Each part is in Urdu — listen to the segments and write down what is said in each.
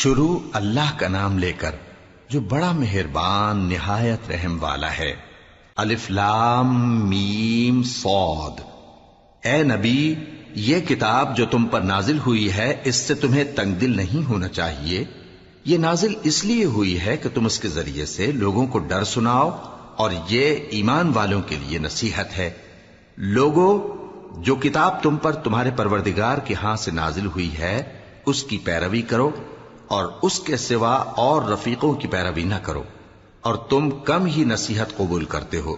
شروع اللہ کا نام لے کر جو بڑا مہربان نہایت رحم والا ہے۔ الف لام میم صاد۔ اے نبی، یہ کتاب جو تم پر نازل ہوئی ہے اس سے تمہیں تنگ دل نہیں ہونا چاہیے۔ یہ نازل اس لیے ہوئی ہے کہ تم اس کے ذریعے سے لوگوں کو ڈر سناؤ، اور یہ ایمان والوں کے لیے نصیحت ہے۔ لوگوں، جو کتاب تم پر تمہارے پروردگار کے ہاں سے نازل ہوئی ہے اس کی پیروی کرو، اور اس کے سوا اور رفیقوں کی پیروی نہ کرو، اور تم کم ہی نصیحت قبول کرتے ہو۔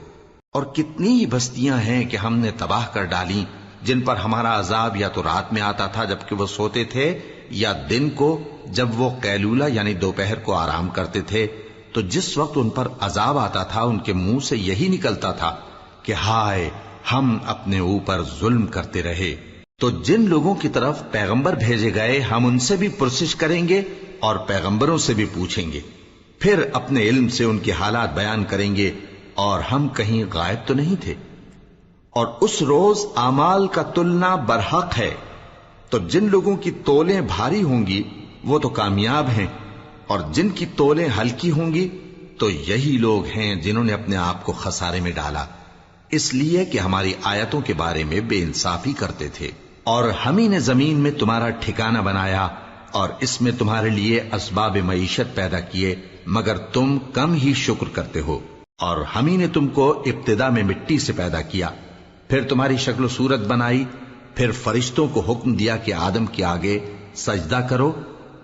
اور کتنی ہی بستیاں ہیں کہ ہم نے تباہ کر ڈالی جن پر ہمارا عذاب یا تو رات میں آتا تھا جبکہ وہ سوتے تھے، یا دن کو جب وہ قیلولہ یعنی دوپہر کو آرام کرتے تھے، تو جس وقت ان پر عذاب آتا تھا ان کے منہ سے یہی نکلتا تھا کہ ہائے، ہم اپنے اوپر ظلم کرتے رہے۔ تو جن لوگوں کی طرف پیغمبر بھیجے گئے ہم ان سے بھی پرسش کریں گے اور پیغمبروں سے بھی پوچھیں گے، پھر اپنے علم سے ان کے حالات بیان کریں گے، اور ہم کہیں غائب تو نہیں تھے۔ اور اس روز اعمال کا تلنا برحق ہے، تو جن لوگوں کی تولیں بھاری ہوں گی وہ تو کامیاب ہیں، اور جن کی تولیں ہلکی ہوں گی تو یہی لوگ ہیں جنہوں نے اپنے آپ کو خسارے میں ڈالا، اس لیے کہ ہماری آیتوں کے بارے میں بے انصافی کرتے تھے۔ اور ہم ہی نے زمین میں تمہارا ٹھکانہ بنایا اور اس میں تمہارے لیے اسباب معیشت پیدا کیے، مگر تم کم ہی شکر کرتے ہو۔ اور ہم ہی نے تم کو ابتدا میں مٹی سے پیدا کیا، پھر تمہاری شکل و صورت بنائی، پھر فرشتوں کو حکم دیا کہ آدم کے آگے سجدہ کرو،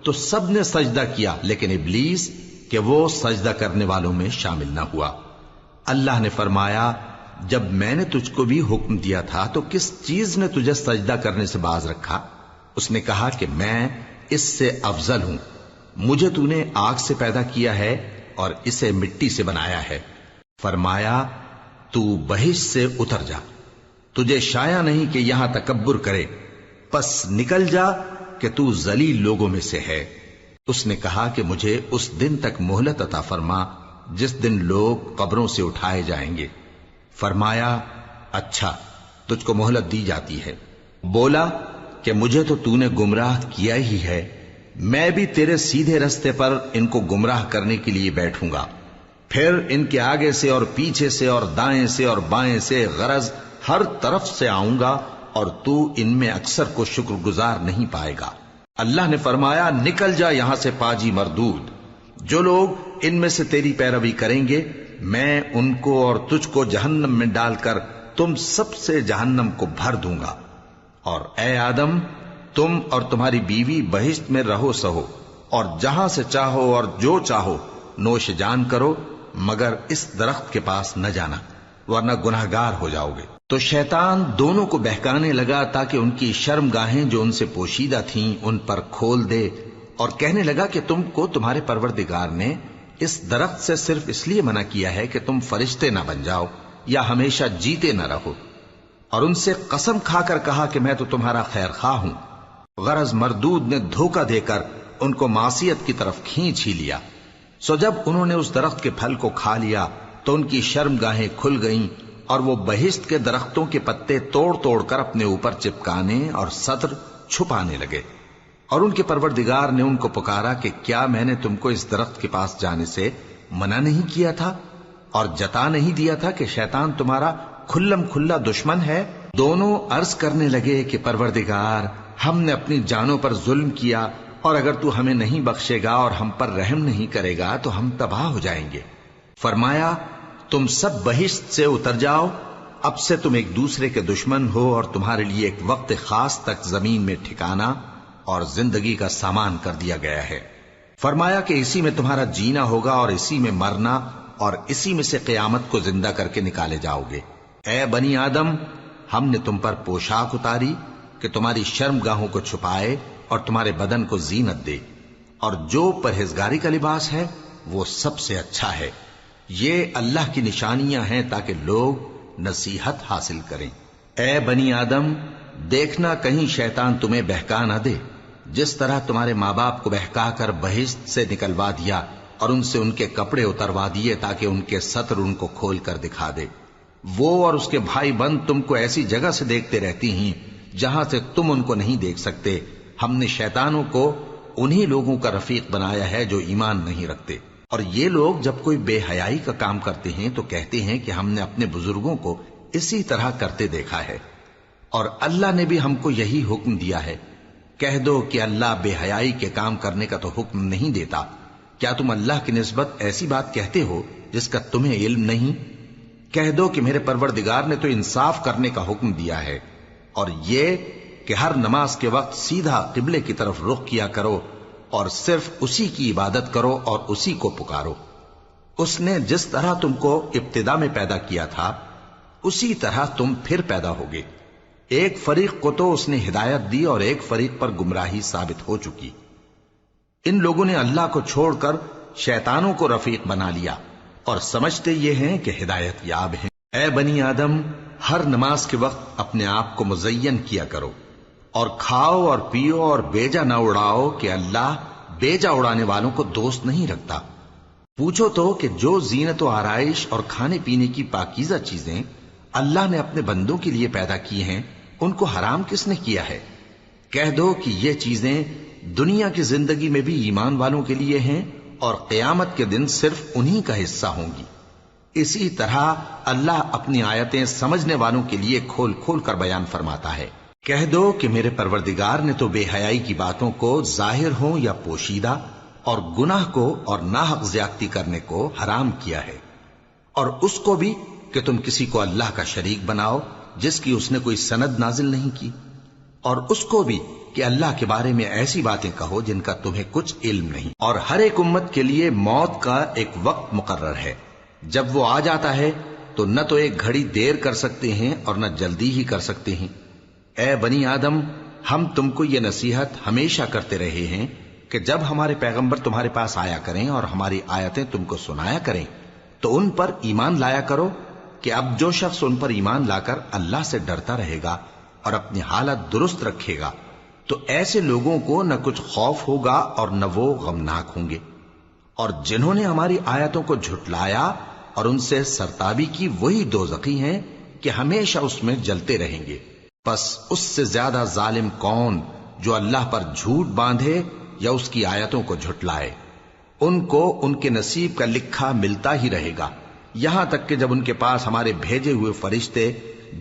تو سب نے سجدہ کیا لیکن ابلیس کہ وہ سجدہ کرنے والوں میں شامل نہ ہوا۔ اللہ نے فرمایا، جب میں نے تجھ کو بھی حکم دیا تھا تو کس چیز نے تجھے سجدہ کرنے سے باز رکھا؟ اس نے کہا کہ میں اس سے افضل ہوں، مجھے تو نے آگ سے پیدا کیا ہے اور اسے مٹی سے بنایا ہے۔ فرمایا، تو بہشت سے اتر جا، تجھے شایع نہیں کہ یہاں تکبر کرے، پس نکل جا کہ تو ذلیل لوگوں میں سے ہے۔ اس نے کہا کہ مجھے اس دن تک مہلت عطا فرما جس دن لوگ قبروں سے اٹھائے جائیں گے۔ فرمایا، اچھا، تجھ کو مہلت دی جاتی ہے۔ بولا کہ مجھے تو نے گمراہ کیا ہی ہے، میں بھی تیرے سیدھے رستے پر ان کو گمراہ کرنے کے لیے بیٹھوں گا، پھر ان کے آگے سے اور پیچھے سے اور دائیں سے اور بائیں سے، غرض ہر طرف سے آؤں گا، اور تو ان میں اکثر کو شکر گزار نہیں پائے گا۔ اللہ نے فرمایا، نکل جا یہاں سے پاجی مردود، جو لوگ ان میں سے تیری پیروی کریں گے میں ان کو اور تجھ کو جہنم میں ڈال کر تم سب سے جہنم کو بھر دوں گا۔ اور اے آدم، تم اور تمہاری بیوی بہشت میں رہو سہو، اور جہاں سے چاہو اور جو چاہو نوش جان کرو، مگر اس درخت کے پاس نہ جانا ورنہ گناہگار ہو جاؤ گے۔ تو شیطان دونوں کو بہکانے لگا تاکہ ان کی شرم گاہیں جو ان سے پوشیدہ تھیں ان پر کھول دے، اور کہنے لگا کہ تم کو تمہارے پروردگار نے اس درخت سے صرف اس لیے منع کیا ہے کہ تم فرشتے نہ بن جاؤ یا ہمیشہ جیتے نہ رہو۔ اور ان سے قسم کھا کر کہا کہ میں تو تمہارا خیر خواہ ہوں۔ غرض مردود نے دھوکہ دے کر ان کو معصیت کی طرف کھینچ ہی لیا۔ سو جب انہوں نے اس درخت کے پھل کو کھا لیا تو ان کی شرم گاہیں کھل گئیں، اور وہ بہشت کے درختوں کے پتے توڑ توڑ کر اپنے اوپر چپکانے اور سطر چھپانے لگے۔ اور ان کے پروردگار نے ان کو پکارا کہ کیا میں نے تم کو اس درخت کے پاس جانے سے منع نہیں کیا تھا، اور جتا نہیں دیا تھا کہ شیطان تمہارا کھلم کھلا دشمن ہے؟ دونوں عرض کرنے لگے کہ پروردگار، ہم نے اپنی جانوں پر ظلم کیا، اور اگر تو ہمیں نہیں بخشے گا اور ہم پر رحم نہیں کرے گا تو ہم تباہ ہو جائیں گے۔ فرمایا، تم سب بہشت سے اتر جاؤ، اب سے تم ایک دوسرے کے دشمن ہو، اور تمہارے لیے ایک وقت خاص تک زمین میں ٹھکانا اور زندگی کا سامان کر دیا گیا ہے۔ فرمایا کہ اسی میں تمہارا جینا ہوگا اور اسی میں مرنا، اور اسی میں سے قیامت کو زندہ کر کے نکالے جاؤ گے۔ اے بنی آدم، ہم نے تم پر پوشاک اتاری کہ تمہاری شرم گاہوں کو چھپائے اور تمہارے بدن کو زینت دے، اور جو پرہیزگاری کا لباس ہے وہ سب سے اچھا ہے۔ یہ اللہ کی نشانیاں ہیں تاکہ لوگ نصیحت حاصل کریں۔ اے بنی آدم، دیکھنا کہیں شیطان تمہیں بہکا نہ دے، جس طرح تمہارے ماں باپ کو بہکا کر بہشت سے نکلوا دیا اور ان سے ان کے کپڑے اتروا دیے تاکہ ان کے سطر ان کو کھول کر دکھا دے۔ وہ اور اس کے بھائی بند تم کو ایسی جگہ سے دیکھتے رہتی ہیں جہاں سے تم ان کو نہیں دیکھ سکتے۔ ہم نے شیطانوں کو انہی لوگوں کا رفیق بنایا ہے جو ایمان نہیں رکھتے۔ اور یہ لوگ جب کوئی بے حیائی کا کام کرتے ہیں تو کہتے ہیں کہ ہم نے اپنے بزرگوں کو اسی طرح کرتے دیکھا ہے، اور اللہ نے بھی ہم کو یہی حکم دیا ہے۔ کہہ دو کہ اللہ بے حیائی کے کام کرنے کا تو حکم نہیں دیتا، کیا تم اللہ کی نسبت ایسی بات کہتے ہو جس کا تمہیں علم نہیں؟ کہہ دو کہ میرے پروردگار نے تو انصاف کرنے کا حکم دیا ہے، اور یہ کہ ہر نماز کے وقت سیدھا قبلے کی طرف رخ کیا کرو اور صرف اسی کی عبادت کرو اور اسی کو پکارو۔ اس نے جس طرح تم کو ابتدا میں پیدا کیا تھا اسی طرح تم پھر پیدا ہوگے۔ ایک فریق کو تو اس نے ہدایت دی اور ایک فریق پر گمراہی ثابت ہو چکی۔ ان لوگوں نے اللہ کو چھوڑ کر شیطانوں کو رفیق بنا لیا اور سمجھتے یہ ہیں کہ ہدایت یاب ہیں۔ اے بنی آدم، ہر نماز کے وقت اپنے آپ کو مزین کیا کرو، اور کھاؤ اور پیو اور بیجا نہ اڑاؤ کہ اللہ بیجا اڑانے والوں کو دوست نہیں رکھتا۔ پوچھو تو کہ جو زینت و آرائش اور کھانے پینے کی پاکیزہ چیزیں اللہ نے اپنے بندوں کے لیے پیدا کی ہیں ان کو حرام کس نے کیا ہے؟ کہہ دو کہ یہ چیزیں دنیا کی زندگی میں بھی ایمان والوں کے لیے ہیں اور قیامت کے دن صرف انہی کا حصہ ہوں گی۔ اسی طرح اللہ اپنی آیتیں سمجھنے والوں کے لیے کھول کھول کر بیان فرماتا ہے۔ کہہ دو کہ میرے پروردگار نے تو بے حیائی کی باتوں کو ظاہر ہوں یا پوشیدہ اور گناہ کو اور ناحق زیادتی کرنے کو حرام کیا ہے، اور اس کو بھی کہ تم کسی کو اللہ کا شریک بناؤ جس کی اس نے کوئی سند نازل نہیں کی، اور اس کو بھی کہ اللہ کے بارے میں ایسی باتیں کہو جن کا تمہیں کچھ علم نہیں۔ اور ہر ایک امت کے لیے موت کا ایک وقت مقرر ہے، جب وہ آ جاتا ہے تو نہ تو ایک گھڑی دیر کر سکتے ہیں اور نہ جلدی ہی کر سکتے ہیں۔ اے بنی آدم، ہم تم کو یہ نصیحت ہمیشہ کرتے رہے ہیں کہ جب ہمارے پیغمبر تمہارے پاس آیا کریں اور ہماری آیتیں تم کو سنایا کریں تو ان پر ایمان لایا کرو، کہ اب جو شخص ان پر ایمان لا کر اللہ سے ڈرتا رہے گا اور اپنی حالت درست رکھے گا تو ایسے لوگوں کو نہ کچھ خوف ہوگا اور نہ وہ غمناک ہوں گے۔ اور جنہوں نے ہماری آیتوں کو جھٹلایا اور ان سے سرتابی کی وہی دوزخی ہیں کہ ہمیشہ اس میں جلتے رہیں گے۔ پس اس سے زیادہ ظالم کون جو اللہ پر جھوٹ باندھے یا اس کی آیتوں کو جھٹلائے؟ ان کو ان کے نصیب کا لکھا ملتا ہی رہے گا، یہاں تک کہ جب ان کے پاس ہمارے بھیجے ہوئے فرشتے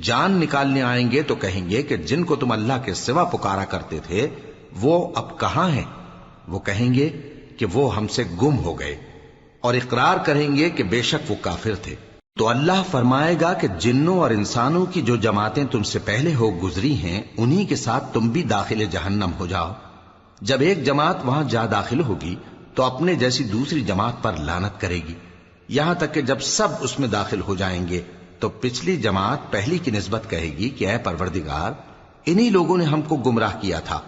جان نکالنے آئیں گے تو کہیں گے کہ جن کو تم اللہ کے سوا پکارا کرتے تھے وہ اب کہاں ہیں؟ وہ کہیں گے کہ وہ ہم سے گم ہو گئے، اور اقرار کریں گے کہ بے شک وہ کافر تھے۔ تو اللہ فرمائے گا کہ جنوں اور انسانوں کی جو جماعتیں تم سے پہلے ہو گزری ہیں انہی کے ساتھ تم بھی داخل جہنم ہو جاؤ۔ جب ایک جماعت وہاں جا داخل ہوگی تو اپنے جیسی دوسری جماعت پر لعنت کرے گی، یہاں تک کہ جب سب اس میں داخل ہو جائیں گے تو پچھلی جماعت پہلی کی نسبت کہے گی کہ اے پروردگار، انہی لوگوں نے ہم کو گمراہ کیا تھا،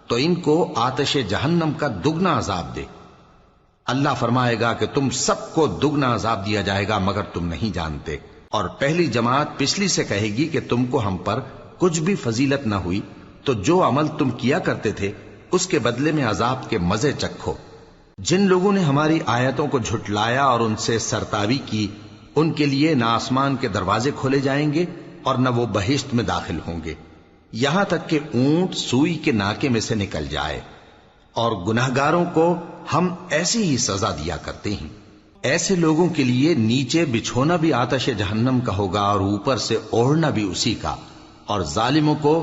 تو ان کو آتش جہنم کا دگنا عذاب دے۔ اللہ فرمائے گا کہ تم سب کو دگنا عذاب دیا جائے گا مگر تم نہیں جانتے۔ اور پہلی جماعت پچھلی سے کہے گی کہ تم کو ہم پر کچھ بھی فضیلت نہ ہوئی، تو جو عمل تم کیا کرتے تھے اس کے بدلے میں عذاب کے مزے چکھو۔ جن لوگوں نے ہماری آیتوں کو جھٹلایا اور ان سے سرتابی کی ان کے لیے نہ آسمان کے دروازے کھولے جائیں گے اور نہ وہ بہشت میں داخل ہوں گے، یہاں تک کہ اونٹ سوئی کے ناکے میں سے نکل جائے۔ اور گناہگاروں کو ہم ایسی ہی سزا دیا کرتے ہیں۔ ایسے لوگوں کے لیے نیچے بچھونا بھی آتش جہنم کا ہوگا اور اوپر سے اوڑھنا بھی اسی کا، اور ظالموں کو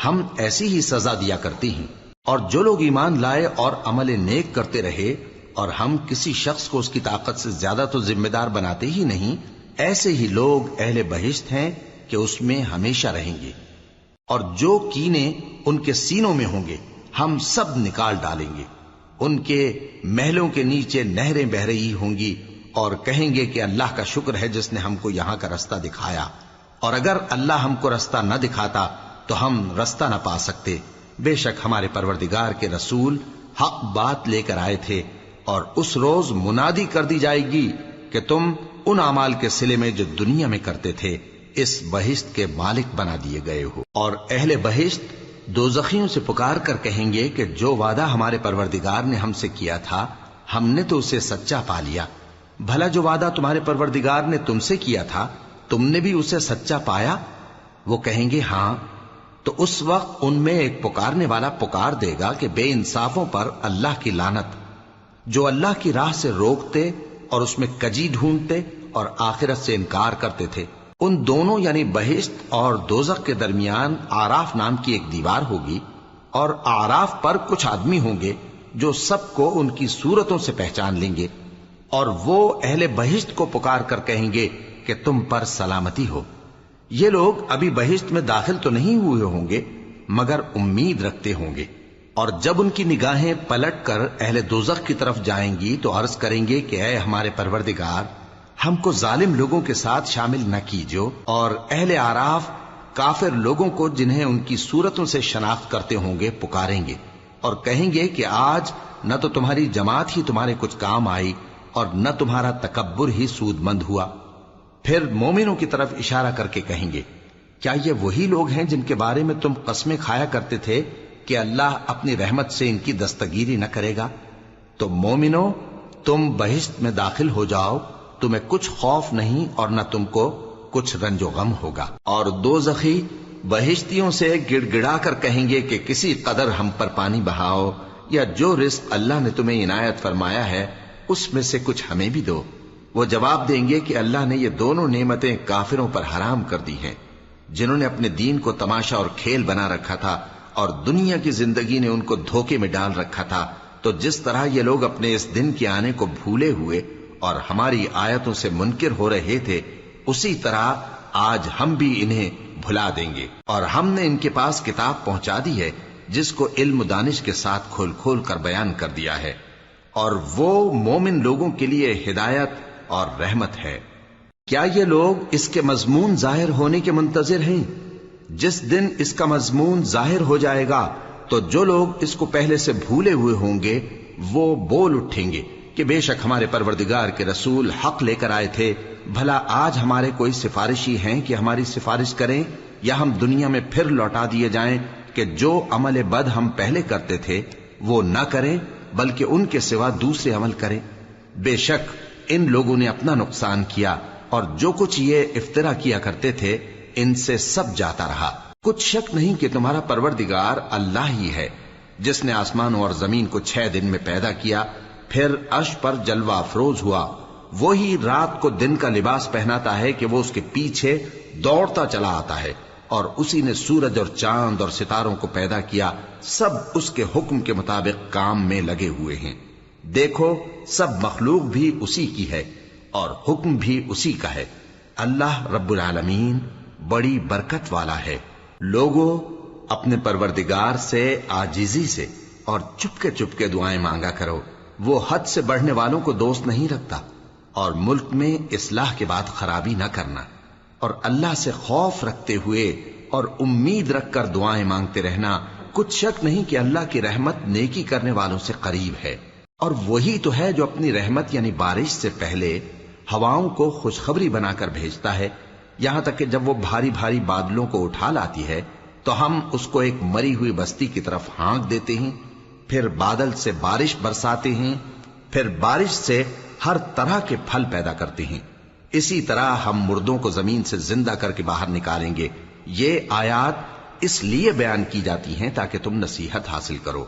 ہم ایسی ہی سزا دیا کرتے ہیں۔ اور جو لوگ ایمان لائے اور عمل نیک کرتے رہے اور ہم کسی شخص کو اس کی طاقت سے زیادہ تو ذمہ دار بناتے ہی نہیں، ایسے ہی لوگ اہل بہشت ہیں کہ اس میں ہمیشہ رہیں گے۔ اور جو کینے ان کے سینوں میں ہوں گے ہم سب نکال ڈالیں گے، ان کے محلوں کے نیچے نہریں بہ رہی ہوں گی، اور کہیں گے کہ اللہ کا شکر ہے جس نے ہم کو یہاں کا رستہ دکھایا، اور اگر اللہ ہم کو رستہ نہ دکھاتا تو ہم رستہ نہ پا سکتے۔ بے شک ہمارے پروردگار کے رسول حق بات لے کر آئے تھے، اور اس روز منادی کر دی جائے گی کہ تم ان اعمال کے صلے میں جو دنیا میں کرتے تھے اس بہشت کے مالک بنا دیے گئے ہو۔ اور اہل بہشت دوزخیوں سے پکار کر کہیں گے کہ جو وعدہ ہمارے پروردگار نے ہم سے کیا تھا ہم نے تو اسے سچا پا لیا، بھلا جو وعدہ تمہارے پروردگار نے تم سے کیا تھا تم نے بھی اسے سچا پایا؟ وہ کہیں گے ہاں۔ تو اس وقت ان میں ایک پکارنے والا پکار دے گا کہ بے انصافوں پر اللہ کی لعنت، جو اللہ کی راہ سے روکتے اور اس میں کجی ڈھونڈتے اور آخرت سے انکار کرتے تھے۔ ان دونوں یعنی بہشت اور دوزخ کے درمیان آراف نام کی ایک دیوار ہوگی، اور آراف پر کچھ آدمی ہوں گے جو سب کو ان کی صورتوں سے پہچان لیں گے، اور وہ اہل بہشت کو پکار کر کہیں گے کہ تم پر سلامتی ہو۔ یہ لوگ ابھی بہشت میں داخل تو نہیں ہوئے ہوں گے مگر امید رکھتے ہوں گے، اور جب ان کی نگاہیں پلٹ کر اہل دوزخ کی طرف جائیں گی تو عرض کریں گے کہ اے ہمارے پروردگار، ہم کو ظالم لوگوں کے ساتھ شامل نہ کیجو۔ اور اہل آراف کافر لوگوں کو جنہیں ان کی صورتوں سے شناخت کرتے ہوں گے پکاریں گے اور کہیں گے کہ آج نہ تو تمہاری جماعت ہی تمہارے کچھ کام آئی اور نہ تمہارا تکبر ہی سود مند ہوا۔ پھر مومنوں کی طرف اشارہ کر کے کہیں گے، کیا یہ وہی لوگ ہیں جن کے بارے میں تم قسمیں کھایا کرتے تھے کہ اللہ اپنی رحمت سے ان کی دستگیری نہ کرے گا؟ تو مومنوں، تم بہشت میں داخل ہو جاؤ، تمہیں کچھ خوف نہیں اور نہ تم کو کچھ رنج و غم ہوگا۔ اور دوزخی بہشتیوں سے گڑ گڑا کر کہیں گے کہ کسی قدر ہم پر پانی بہاؤ، یا جو رزق اللہ نے تمہیں عنایت فرمایا ہے اس میں سے کچھ ہمیں بھی دو۔ وہ جواب دیں گے کہ اللہ نے یہ دونوں نعمتیں کافروں پر حرام کر دی ہیں، جنہوں نے اپنے دین کو تماشا اور کھیل بنا رکھا تھا اور دنیا کی زندگی نے ان کو دھوکے میں ڈال رکھا تھا۔ تو جس طرح یہ لوگ اپنے اس دن کے آنے کو بھولے ہوئے اور ہماری آیتوں سے منکر ہو رہے تھے، اسی طرح آج ہم بھی انہیں بھلا دیں گے۔ اور ہم نے ان کے پاس کتاب پہنچا دی ہے جس کو علم و دانش کے ساتھ کھول کھول کر بیان کر دیا ہے، اور وہ مومن لوگوں کے لیے ہدایت اور رحمت ہے۔ کیا یہ لوگ اس کے مضمون ظاہر ہونے کے منتظر ہیں؟ جس دن اس کا مضمون ظاہر ہو جائے گا تو جو لوگ اس کو پہلے سے بھولے ہوئے ہوں گے وہ بول اٹھیں گے کہ بے شک ہمارے پروردگار کے رسول حق لے کر آئے تھے، بھلا آج ہمارے کوئی سفارشی ہیں کہ ہماری سفارش کریں، یا ہم دنیا میں پھر لوٹا دیے جائیں کہ جو عمل بد ہم پہلے کرتے تھے وہ نہ کریں بلکہ ان کے سوا دوسرے عمل کریں۔ بے شک ان لوگوں نے اپنا نقصان کیا، اور جو کچھ یہ افترا کیا کرتے تھے ان سے سب جاتا رہا۔ کچھ شک نہیں کہ تمہارا پروردگار اللہ ہی ہے جس نے آسمانوں اور زمین کو 6 دن میں پیدا کیا، پھر عرش پر جلوہ افروز ہوا۔ وہی رات کو دن کا لباس پہناتا ہے کہ وہ اس کے پیچھے دوڑتا چلا آتا ہے، اور اسی نے سورج اور چاند اور ستاروں کو پیدا کیا، سب اس کے حکم کے مطابق کام میں لگے ہوئے ہیں۔ دیکھو سب مخلوق بھی اسی کی ہے اور حکم بھی اسی کا ہے۔ اللہ رب العالمین بڑی برکت والا ہے۔ لوگوں، اپنے پروردگار سے عاجزی سے اور چپکے دعائیں مانگا کرو، وہ حد سے بڑھنے والوں کو دوست نہیں رکھتا، اور ملک میں اصلاح کے بعد خرابی نہ کرنا، اور اللہ سے خوف رکھتے ہوئے اور امید رکھ کر دعائیں مانگتے رہنا۔ کچھ شک نہیں کہ اللہ کی رحمت نیکی کرنے والوں سے قریب ہے، اور وہی تو ہے جو اپنی رحمت یعنی بارش سے پہلے ہواؤں کو خوشخبری بنا کر بھیجتا ہے، یہاں تک کہ جب وہ بھاری بھاری بادلوں کو اٹھا لاتی ہے تو ہم اس کو ایک مری ہوئی بستی کی طرف ہانک دیتے ہیں، پھر بادل سے بارش برساتے ہیں، پھر بارش سے ہر طرح کے پھل پیدا کرتے ہیں۔ اسی طرح ہم مردوں کو زمین سے زندہ کر کے باہر نکالیں گے۔ یہ آیات اس لیے بیان کی جاتی ہیں تاکہ تم نصیحت حاصل کرو۔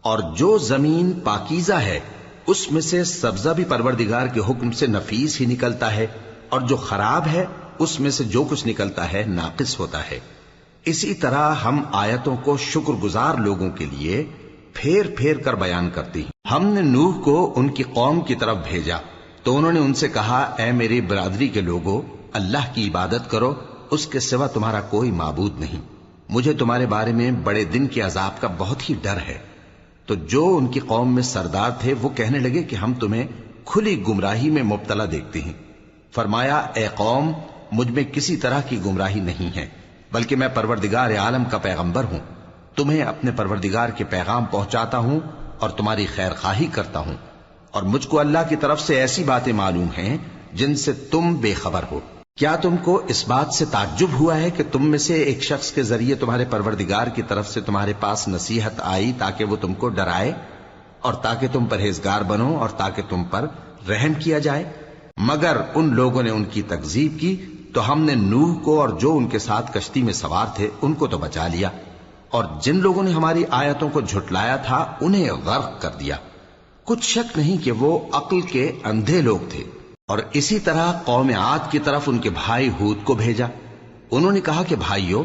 اور جو زمین پاکیزہ ہے اس میں سے سبزہ بھی پروردگار کے حکم سے نفیس ہی نکلتا ہے، اور جو خراب ہے اس میں سے جو کچھ نکلتا ہے ناقص ہوتا ہے۔ اسی طرح ہم آیتوں کو شکر گزار لوگوں کے لیے پھیر پھیر کر بیان کرتے ہیں۔ ہم نے نوح کو ان کی قوم کی طرف بھیجا تو انہوں نے ان سے کہا، اے میری برادری کے لوگوں، اللہ کی عبادت کرو، اس کے سوا تمہارا کوئی معبود نہیں۔ مجھے تمہارے بارے میں بڑے دن کے عذاب کا بہت ہی ڈر ہے۔ تو جو ان کی قوم میں سردار تھے وہ کہنے لگے کہ ہم تمہیں کھلی گمراہی میں مبتلا دیکھتے ہیں۔ فرمایا، اے قوم، مجھ میں کسی طرح کی گمراہی نہیں ہے، بلکہ میں پروردگار عالم کا پیغمبر ہوں، تمہیں اپنے پروردگار کے پیغام پہنچاتا ہوں اور تمہاری خیر خواہی کرتا ہوں، اور مجھ کو اللہ کی طرف سے ایسی باتیں معلوم ہیں جن سے تم بے خبر ہو۔ کیا تم کو اس بات سے تعجب ہوا ہے کہ تم میں سے ایک شخص کے ذریعے تمہارے پروردگار کی طرف سے تمہارے پاس نصیحت آئی تاکہ وہ تم کو ڈرائے اور تاکہ تم پرہیزگار بنو اور تاکہ تم پر رحم کیا جائے؟ مگر ان لوگوں نے ان کی تکذیب کی تو ہم نے نوح کو اور جو ان کے ساتھ کشتی میں سوار تھے ان کو تو بچا لیا، اور جن لوگوں نے ہماری آیتوں کو جھٹلایا تھا انہیں غرق کر دیا۔ کچھ شک نہیں کہ وہ عقل کے اندھے لوگ تھے۔ اور اسی طرح قوم عاد کی طرف ان کے بھائی ہود کو بھیجا۔ انہوں نے کہا کہ بھائیو،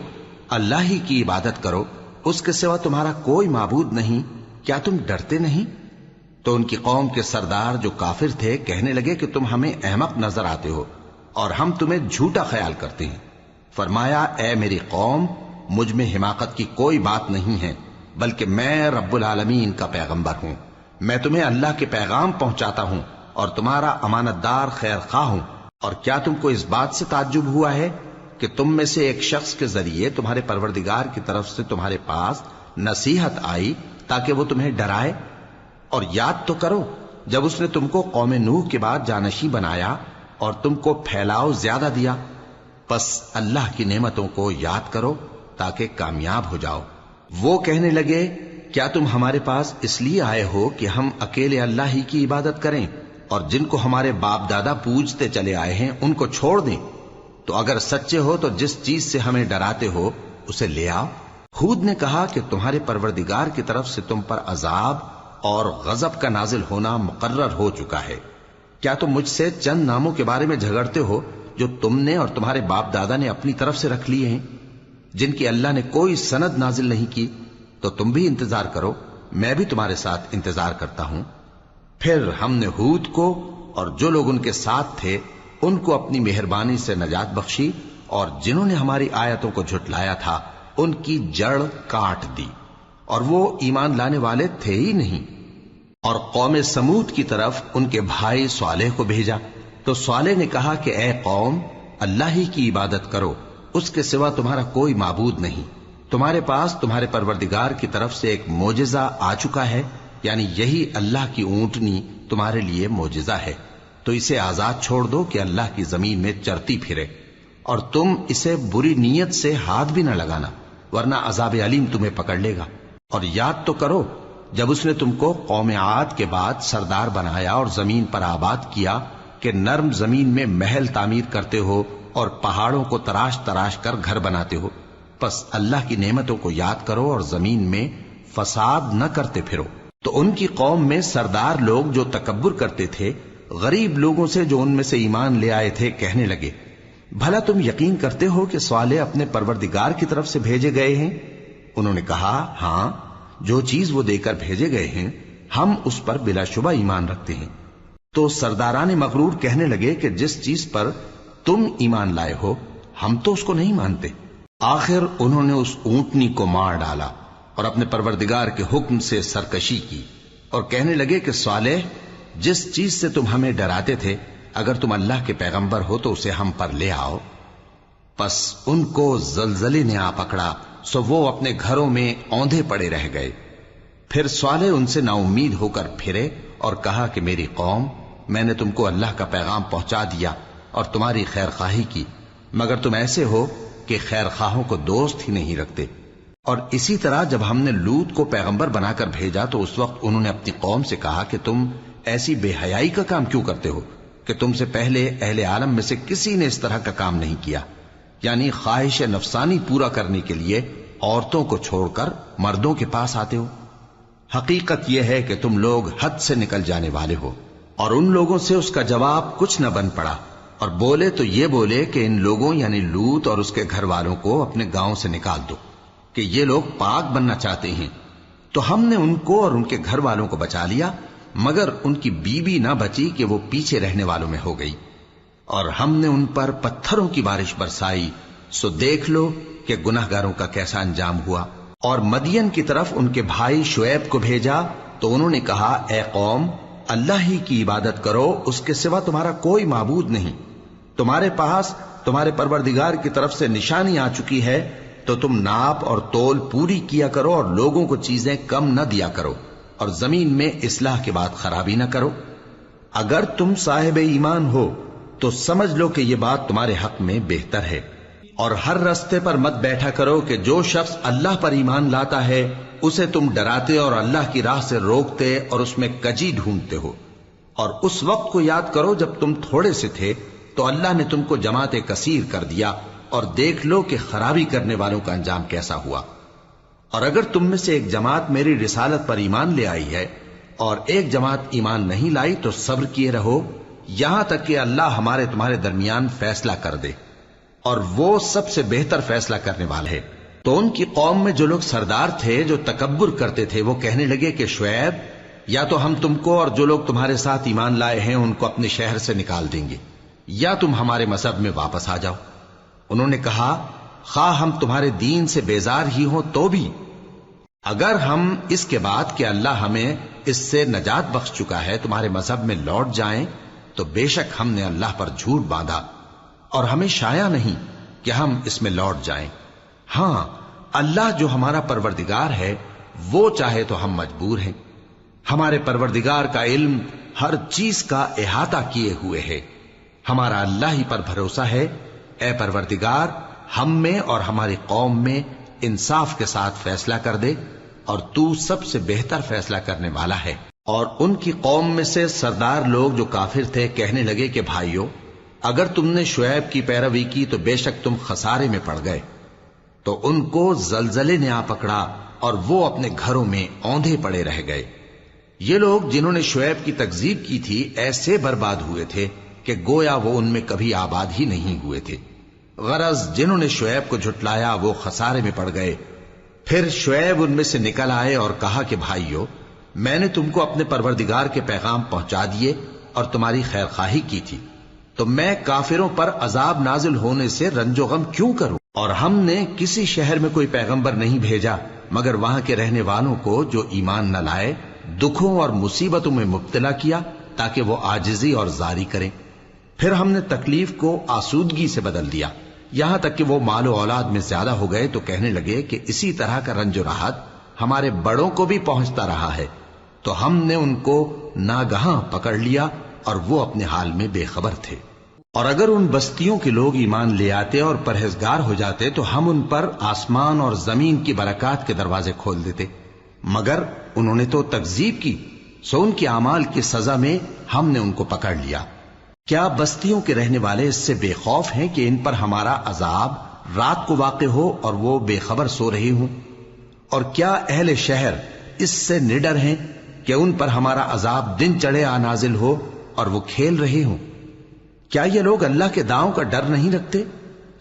اللہ ہی کی عبادت کرو، اس کے سوا تمہارا کوئی معبود نہیں، کیا تم ڈرتے نہیں؟ تو ان کی قوم کے سردار جو کافر تھے کہنے لگے کہ تم ہمیں احمق نظر آتے ہو اور ہم تمہیں جھوٹا خیال کرتے ہیں۔ فرمایا، اے میری قوم، مجھ میں حماقت کی کوئی بات نہیں ہے، بلکہ میں رب العالمین کا پیغمبر ہوں۔ میں تمہیں اللہ کے پیغام پہنچاتا ہوں اور تمہارا امانت دار خیر خواہ ہوں۔ اور کیا تم کو اس بات سے تعجب ہوا ہے کہ تم میں سے ایک شخص کے ذریعے تمہارے پروردگار کی طرف سے تمہارے پاس نصیحت آئی تاکہ وہ تمہیں ڈرائے؟ اور یاد تو کرو جب اس نے تم کو قوم نوح کے بعد جانشین بنایا اور تم کو پھیلاؤ زیادہ دیا۔ پس اللہ کی نعمتوں کو یاد کرو تاکہ کامیاب ہو جاؤ۔ وہ کہنے لگے، کیا تم ہمارے پاس اس لیے آئے ہو کہ ہم اکیلے اللہ ہی کی عبادت کریں اور جن کو ہمارے باپ دادا پوجتے چلے آئے ہیں ان کو چھوڑ دیں؟ تو اگر سچے ہو تو جس چیز سے ہمیں ڈراتے ہو اسے لے آؤ۔ ہود نے کہا کہ تمہارے پروردگار کی طرف سے تم پر عذاب اور غضب کا نازل ہونا مقرر ہو چکا ہے۔ کیا تم مجھ سے چند ناموں کے بارے میں جھگڑتے ہو جو تم نے اور تمہارے باپ دادا نے اپنی طرف سے رکھ لیے ہیں، جن کی اللہ نے کوئی سند نازل نہیں کی؟ تو تم بھی انتظار کرو، میں بھی تمہارے ساتھ انتظار کرتا ہوں۔ پھر ہم نے ہود کو اور جو لوگ ان کے ساتھ تھے ان کو اپنی مہربانی سے نجات بخشی، اور جنہوں نے ہماری آیتوں کو جھٹلایا تھا ان کی جڑ کاٹ دی، اور وہ ایمان لانے والے تھے ہی نہیں۔ اور قوم سمود کی طرف ان کے بھائی صالح کو بھیجا، تو صالح نے کہا کہ اے قوم، اللہ ہی کی عبادت کرو، اس کے سوا تمہارا کوئی معبود نہیں۔ تمہارے پاس تمہارے پروردگار کی طرف سے ایک معجزہ آ چکا ہے، یعنی یہی اللہ کی اونٹنی تمہارے لیے معجزہ ہے، تو اسے آزاد چھوڑ دو کہ اللہ کی زمین میں چرتی پھرے، اور تم اسے بری نیت سے ہاتھ بھی نہ لگانا، ورنہ عذاب علیم تمہیں پکڑ لے گا۔ اور یاد تو کرو جب اس نے تم کو قوم عاد کے بعد سردار بنایا اور زمین پر آباد کیا کہ نرم زمین میں محل تعمیر کرتے ہو اور پہاڑوں کو تراش تراش کر گھر بناتے ہو۔ پس اللہ کی نعمتوں کو یاد کرو اور زمین میں فساد نہ کرتے پھرو۔ تو ان کی قوم میں سردار لوگ جو تکبر کرتے تھے غریب لوگوں سے جو ان میں سے ایمان لے آئے تھے کہنے لگے، بھلا تم یقین کرتے ہو کہ صالح اپنے پروردگار کی طرف سے بھیجے گئے ہیں؟ انہوں نے کہا، ہاں، جو چیز وہ دے کر بھیجے گئے ہیں ہم اس پر بلا شبہ ایمان رکھتے ہیں۔ تو سرداران مغرور کہنے لگے کہ جس چیز پر تم ایمان لائے ہو ہم تو اس کو نہیں مانتے۔ آخر انہوں نے اس اونٹنی کو مار ڈالا اور اپنے پروردگار کے حکم سے سرکشی کی، اور کہنے لگے کہ صالح، جس چیز سے تم ہمیں ڈراتے تھے اگر تم اللہ کے پیغمبر ہو تو اسے ہم پر لے آؤ۔ پس ان کو زلزلے نے آ پکڑا، سو وہ اپنے گھروں میں اوندھے پڑے رہ گئے۔ پھر صالح ان سے نا امید ہو کر پھرے اور کہا کہ میری قوم، میں نے تم کو اللہ کا پیغام پہنچا دیا اور تمہاری خیر خواہی کی، مگر تم ایسے ہو کہ خیر خواہوں کو دوست ہی نہیں رکھتے۔ اور اسی طرح جب ہم نے لوط کو پیغمبر بنا کر بھیجا تو اس وقت انہوں نے اپنی قوم سے کہا کہ تم ایسی بے حیائی کا کام کیوں کرتے ہو کہ تم سے پہلے اہل عالم میں سے کسی نے اس طرح کا کام نہیں کیا، یعنی خواہش نفسانی پورا کرنے کے لیے عورتوں کو چھوڑ کر مردوں کے پاس آتے ہو۔ حقیقت یہ ہے کہ تم لوگ حد سے نکل جانے والے ہو۔ اور ان لوگوں سے اس کا جواب کچھ نہ بن پڑا، اور بولے تو یہ بولے کہ ان لوگوں یعنی لوط اور اس کے گھر والوں کو اپنے گاؤں سے نکال دو کہ یہ لوگ پاک بننا چاہتے ہیں۔ تو ہم نے ان کو اور ان کے گھر والوں کو بچا لیا، مگر ان کی بیوی نہ بچی کہ وہ پیچھے رہنے والوں میں ہو گئی، اور ہم نے ان پر پتھروں کی بارش برسائی، سو دیکھ لو کہ گناہگاروں کا کیسا انجام ہوا۔ اور مدین کی طرف ان کے بھائی شعیب کو بھیجا تو انہوں نے کہا، اے قوم، اللہ ہی کی عبادت کرو، اس کے سوا تمہارا کوئی معبود نہیں۔ تمہارے پاس تمہارے پروردگار کی طرف سے نشانی آ چکی ہے، تو تم ناپ اور تول پوری کیا کرو اور لوگوں کو چیزیں کم نہ دیا کرو، اور زمین میں اصلاح کے بعد خرابی نہ کرو۔ اگر تم صاحب ایمان ہو تو سمجھ لو کہ یہ بات تمہارے حق میں بہتر ہے، اور ہر رستے پر مت بیٹھا کرو کہ جو شخص اللہ پر ایمان لاتا ہے اسے تم ڈراتے اور اللہ کی راہ سے روکتے اور اس میں کجی ڈھونڈتے ہو۔ اور اس وقت کو یاد کرو جب تم تھوڑے سے تھے، تو اللہ نے تم کو جماعت کثیر کر دیا، اور دیکھ لو کہ خرابی کرنے والوں کا انجام کیسا ہوا۔ اور اگر تم میں سے ایک جماعت میری رسالت پر ایمان لے آئی ہے اور ایک جماعت ایمان نہیں لائی تو صبر کیے رہو یہاں تک کہ اللہ ہمارے تمہارے درمیان فیصلہ کر دے، اور وہ سب سے بہتر فیصلہ کرنے والا ہے۔ تو ان کی قوم میں جو لوگ سردار تھے جو تکبر کرتے تھے وہ کہنے لگے کہ شعیب، یا تو ہم تم کو اور جو لوگ تمہارے ساتھ ایمان لائے ہیں ان کو اپنے شہر سے نکال دیں گے، یا تم ہمارے مذہب میں واپس آ جاؤ۔ انہوں نے کہا، خواہ ہم تمہارے دین سے بیزار ہی ہوں تو بھی، اگر ہم اس کے بعد کہ اللہ ہمیں اس سے نجات بخش چکا ہے تمہارے مذہب میں لوٹ جائیں تو بے شک ہم نے اللہ پر جھوٹ باندھا، اور ہمیں شایع نہیں کہ ہم اس میں لوٹ جائیں۔ ہاں، اللہ جو ہمارا پروردگار ہے وہ چاہے تو ہم مجبور ہیں۔ ہمارے پروردگار کا علم ہر چیز کا احاطہ کیے ہوئے ہے، ہمارا اللہ ہی پر بھروسہ ہے۔ اے پروردگار، ہم میں اور ہماری قوم میں انصاف کے ساتھ فیصلہ کر دے، اور تو سب سے بہتر فیصلہ کرنے والا ہے۔ اور ان کی قوم میں سے سردار لوگ جو کافر تھے کہنے لگے کہ بھائیو، اگر تم نے شعیب کی پیروی کی تو بے شک تم خسارے میں پڑ گئے۔ تو ان کو زلزلے نے آ پکڑا اور وہ اپنے گھروں میں اوندھے پڑے رہ گئے۔ یہ لوگ جنہوں نے شعیب کی تکذیب کی تھی ایسے برباد ہوئے تھے کہ گویا وہ ان میں کبھی آباد ہی نہیں ہوئے تھے۔ غرض جنہوں نے شعیب کو جھٹلایا وہ خسارے میں پڑ گئے۔ پھر شعیب ان میں سے نکل آئے اور کہا کہ بھائیو، میں نے تم کو اپنے پروردگار کے پیغام پہنچا دیے اور تمہاری خیر خواہی کی تھی، تو میں کافروں پر عذاب نازل ہونے سے رنج و غم کیوں کروں؟ اور ہم نے کسی شہر میں کوئی پیغمبر نہیں بھیجا مگر وہاں کے رہنے والوں کو جو ایمان نہ لائے دکھوں اور مصیبتوں میں مبتلا کیا تاکہ وہ عاجزی اور زاری کریں۔ پھر ہم نے تکلیف کو آسودگی سے بدل دیا، یہاں تک کہ وہ مال و اولاد میں زیادہ ہو گئے تو کہنے لگے کہ اسی طرح کا رنج و راحت ہمارے بڑوں کو بھی پہنچتا رہا ہے۔ تو ہم نے ان کو ناگہاں پکڑ لیا اور وہ اپنے حال میں بے خبر تھے۔ اور اگر ان بستیوں کے لوگ ایمان لے آتے اور پرہیزگار ہو جاتے تو ہم ان پر آسمان اور زمین کی برکات کے دروازے کھول دیتے، مگر انہوں نے تو تکذیب کی، سو ان کے اعمال کی سزا میں ہم نے ان کو پکڑ لیا۔ کیا بستیوں کے رہنے والے اس سے بے خوف ہیں کہ ان پر ہمارا عذاب رات کو واقع ہو اور وہ بے خبر سو رہے ہوں؟ اور کیا اہل شہر اس سے نڈر ہیں کہ ان پر ہمارا عذاب دن چڑھے آ نازل ہو اور وہ کھیل رہے ہوں؟ کیا یہ لوگ اللہ کے داؤں کا ڈر نہیں رکھتے؟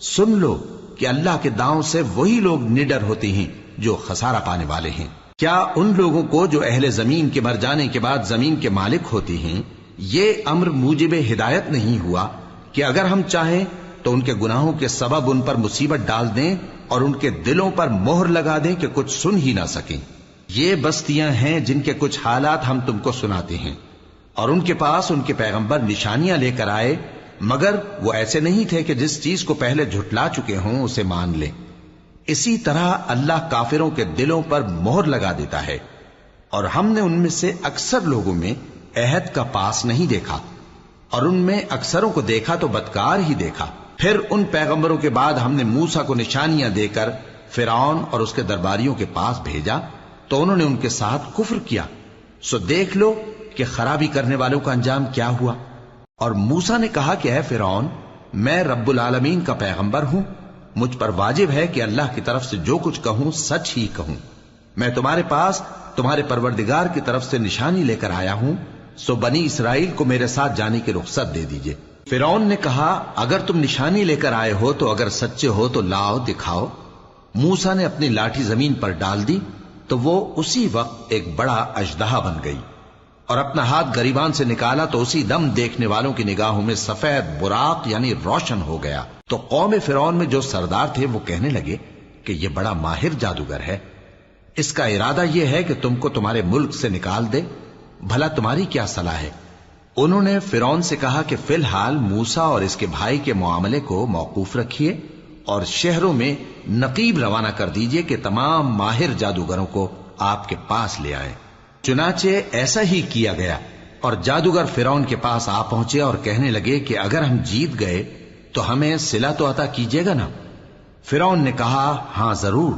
سن لو کہ اللہ کے داؤں سے وہی لوگ نڈر ہوتے ہیں جو خسارہ پانے والے ہیں۔ کیا ان لوگوں کو جو اہل زمین کے مر جانے کے بعد زمین کے مالک ہوتے ہیں یہ امر موجب ہدایت نہیں ہوا کہ اگر ہم چاہیں تو ان کے گناہوں کے سبب ان پر مصیبت ڈال دیں اور ان کے دلوں پر مہر لگا دیں کہ کچھ سن ہی نہ سکیں؟ یہ بستیاں ہیں جن کے کچھ حالات ہم تم کو سناتے ہیں، اور ان کے پاس ان کے پیغمبر نشانیاں لے کر آئے، مگر وہ ایسے نہیں تھے کہ جس چیز کو پہلے جھٹلا چکے ہوں اسے مان لیں۔ اسی طرح اللہ کافروں کے دلوں پر مہر لگا دیتا ہے، اور ہم نے ان میں سے اکثر لوگوں میں عہد کا پاس نہیں دیکھا، اور ان میں اکثروں کو دیکھا تو بدکار ہی دیکھا۔ پھر ان پیغمبروں کے بعد ہم نے موسیٰ کو نشانیاں دے کر فرعون اور اس کے درباریوں کے پاس بھیجا تو انہوں نے ان کے ساتھ کفر کیا، سو دیکھ لو کہ خرابی کرنے والوں کا انجام کیا ہوا۔ اور موسیٰ نے کہا کہ اے فرعون، میں رب العالمین کا پیغمبر ہوں، مجھ پر واجب ہے کہ اللہ کی طرف سے جو کچھ کہوں سچ ہی کہوں۔ میں تمہارے پاس تمہارے پروردگار کی طرف سے نشانی لے کر آیا ہوں، سو بنی اسرائیل کو میرے ساتھ جانے کی رخصت دے دیجئے۔ فرعون نے کہا اگر تم نشانی لے کر آئے ہو تو اگر سچے ہو تو لاؤ دکھاؤ۔ موسیٰ نے اپنی لاٹھی زمین پر ڈال دی تو وہ اسی وقت ایک بڑا اژدہا بن گئی، اور اپنا ہاتھ گریبان سے نکالا تو اسی دم دیکھنے والوں کی نگاہوں میں سفید براق یعنی روشن ہو گیا۔ تو قوم فرعون میں جو سردار تھے وہ کہنے لگے کہ یہ بڑا ماہر جادوگر ہے، اس کا ارادہ یہ ہے کہ تم کو تمہارے ملک سے نکال دے، بھلا تمہاری کیا صلاح ہے؟ انہوں نے فرعون سے کہا کہ فی الحال موسیٰ اور اس کے بھائی کے معاملے کو موقوف رکھیے اور شہروں میں نقیب روانہ کر دیجئے کہ تمام ماہر جادوگروں کو آپ کے پاس لے آئیں۔ چنانچہ ایسا ہی کیا گیا، اور جادوگر فرعون کے پاس آ پہنچے اور کہنے لگے کہ اگر ہم جیت گئے تو ہمیں صلہ تو عطا کیجیے گا نا؟ فرعون نے کہا ہاں ضرور،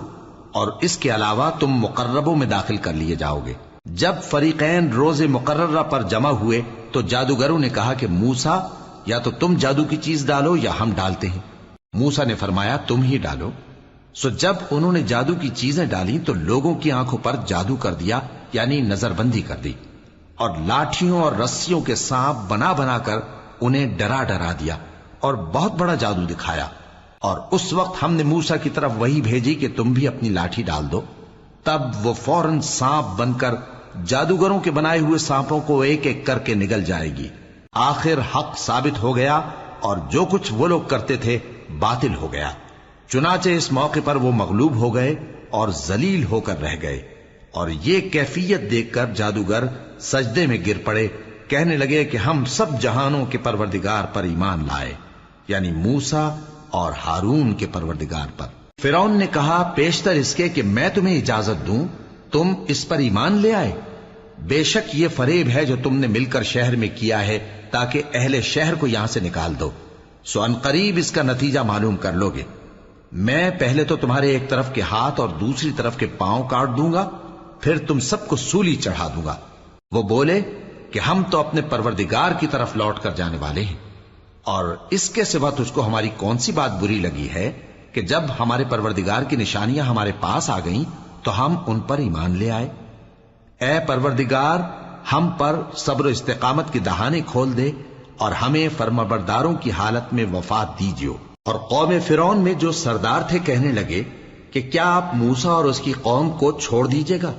اور اس کے علاوہ تم مقربوں میں داخل کر لیے جاؤ گے۔ جب فریقین روز مقررہ پر جمع ہوئے تو جادوگروں نے کہا کہ موسیٰ یا تو تم جادو کی چیز ڈالو یا ہم ڈالتے ہیں۔ موسیٰ نے فرمایا تم ہی ڈالو۔ سو جب انہوں نے جادو کی چیزیں ڈالی تو لوگوں کی آنکھوں پر جادو کر دیا، یعنی نظر بندی کر دی، اور لاٹھیوں اور رسیوں کے سانپ بنا بنا کر انہیں ڈرا ڈرا دیا اور بہت بڑا جادو دکھایا۔ اور اس وقت ہم نے موسیٰ کی طرف وحی بھیجی کہ تم بھی اپنی لاٹھی ڈال دو، تب وہ فوراً سانپ بن کر جادوگروں کے بنائے ہوئے سانپوں کو ایک ایک کر کے نگل جائے گی۔ آخر حق ثابت ہو گیا اور جو کچھ وہ لوگ کرتے تھے باطل ہو گیا۔ چنانچہ اس موقع پر وہ مغلوب ہو گئے اور ذلیل ہو کر رہ گئے، اور یہ کیفیت دیکھ کر جادوگر سجدے میں گر پڑے، کہنے لگے کہ ہم سب جہانوں کے پروردگار پر ایمان لائے، یعنی موسیٰ اور ہارون کے پروردگار پر۔ فرعون نے کہا پیشتر اس کے کہ میں تمہیں اجازت دوں تم اس پر ایمان لے آئے؟ بے شک یہ فریب ہے جو تم نے مل کر شہر میں کیا ہے تاکہ اہل شہر کو یہاں سے نکال دو، سو ان قریب اس کا نتیجہ معلوم کر لو گے۔ میں پہلے تو تمہارے ایک طرف کے ہاتھ اور دوسری طرف کے پاؤں کاٹ دوں گا، پھر تم سب کو سولی چڑھا دوں گا۔ وہ بولے کہ ہم تو اپنے پروردگار کی طرف لوٹ کر جانے والے ہیں، اور اس کے سوا تجھ کو ہماری کون سی بات بری لگی ہے کہ جب ہمارے پروردگار کی نشانیاں ہمارے پاس آ گئیں تو ہم ان پر ایمان لے آئے؟ اے پروردگار، ہم پر صبر و استقامت کی دہانے کھول دے اور ہمیں فرمانبرداروں کی حالت میں وفات دیجیو۔ اور قوم فرعون میں جو سردار تھے کہنے لگے کہ کیا آپ موسیٰ اور اس کی قوم کو چھوڑ دیجیے گا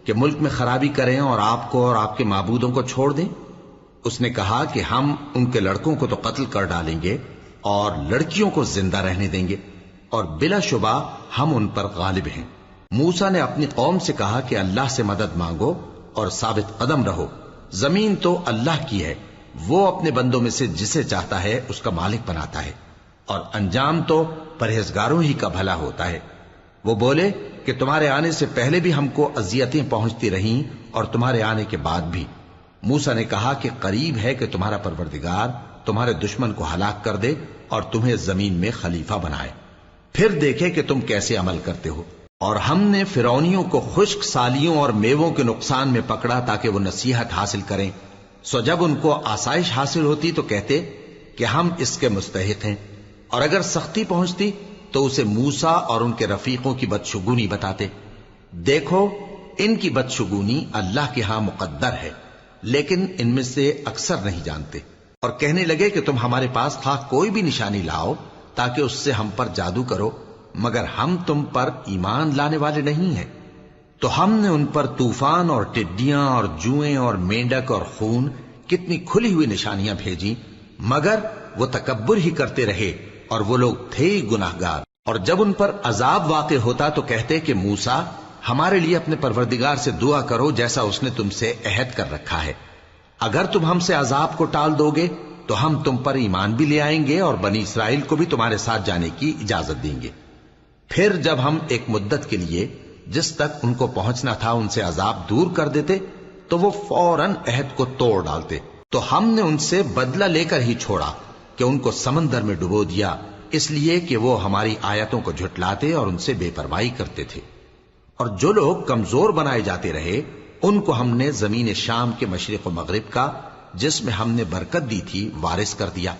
کہ ملک میں خرابی کریں اور آپ کو اور آپ کے معبودوں کو چھوڑ دیں؟ اس نے کہا کہ ہم ان کے لڑکوں کو تو قتل کر ڈالیں گے اور لڑکیوں کو زندہ رہنے دیں گے، اور بلا شبہ ہم ان پر غالب ہیں۔ موسیٰ نے اپنی قوم سے کہا کہ اللہ سے مدد مانگو اور ثابت قدم رہو، زمین تو اللہ کی ہے، وہ اپنے بندوں میں سے جسے چاہتا ہے اس کا مالک بناتا ہے، اور انجام تو پرہیزگاروں ہی کا بھلا ہوتا ہے۔ وہ بولے کہ تمہارے آنے سے پہلے بھی ہم کو اذیتیں پہنچتی رہیں اور تمہارے آنے کے بعد بھی۔ موسیٰ نے کہا کہ قریب ہے کہ تمہارا پروردگار تمہارے دشمن کو ہلاک کر دے اور تمہیں زمین میں خلیفہ بنائے، پھر دیکھے کہ تم کیسے عمل کرتے ہو۔ اور ہم نے فرعونیوں کو خشک سالیوں اور میووں کے نقصان میں پکڑا تاکہ وہ نصیحت حاصل کریں، سو جب ان کو آسائش حاصل ہوتی تو کہتے کہ ہم اس کے مستحق ہیں، اور اگر سختی پہنچتی تو اسے موسیٰ اور ان کے رفیقوں کی بدشگونی بتاتے۔ دیکھو ان کی بدشگونی اللہ کے ہاں مقدر ہے، لیکن ان میں سے اکثر نہیں جانتے۔ اور کہنے لگے کہ تم ہمارے پاس خواہ کوئی بھی نشانی لاؤ تاکہ اس سے ہم پر جادو کرو، مگر ہم تم پر ایمان لانے والے نہیں ہیں۔ تو ہم نے ان پر طوفان اور ٹڈیاں اور جوئیں اور مینڈک اور خون کتنی کھلی ہوئی نشانیاں بھیجی، مگر وہ تکبر ہی کرتے رہے اور وہ لوگ تھے ہی گناہگار۔ اور جب ان پر عذاب واقع ہوتا تو کہتے کہ موسیٰ ہمارے لیے اپنے پروردگار سے دعا کرو جیسا اس نے تم سے عہد کر رکھا ہے، اگر تم ہم سے عذاب کو ٹال دو گے تو ہم تم پر ایمان بھی لے آئیں گے اور بنی اسرائیل کو بھی تمہارے ساتھ جانے کی اجازت دیں گے۔ پھر جب ہم ایک مدت کے لیے جس تک ان کو پہنچنا تھا ان سے عذاب دور کر دیتے تو وہ فوراً عہد کو توڑ ڈالتے، تو ہم نے ان سے بدلہ لے کر ہی چھوڑا کہ ان کو سمندر میں ڈبو دیا، اس لیے کہ وہ ہماری آیتوں کو جھٹلاتے اور ان سے بے پرواہی کرتے تھے۔ اور جو لوگ کمزور بنائے جاتے رہے ان کو ہم نے زمین شام کے مشرق و مغرب کا جس میں ہم نے برکت دی تھی وارث کر دیا،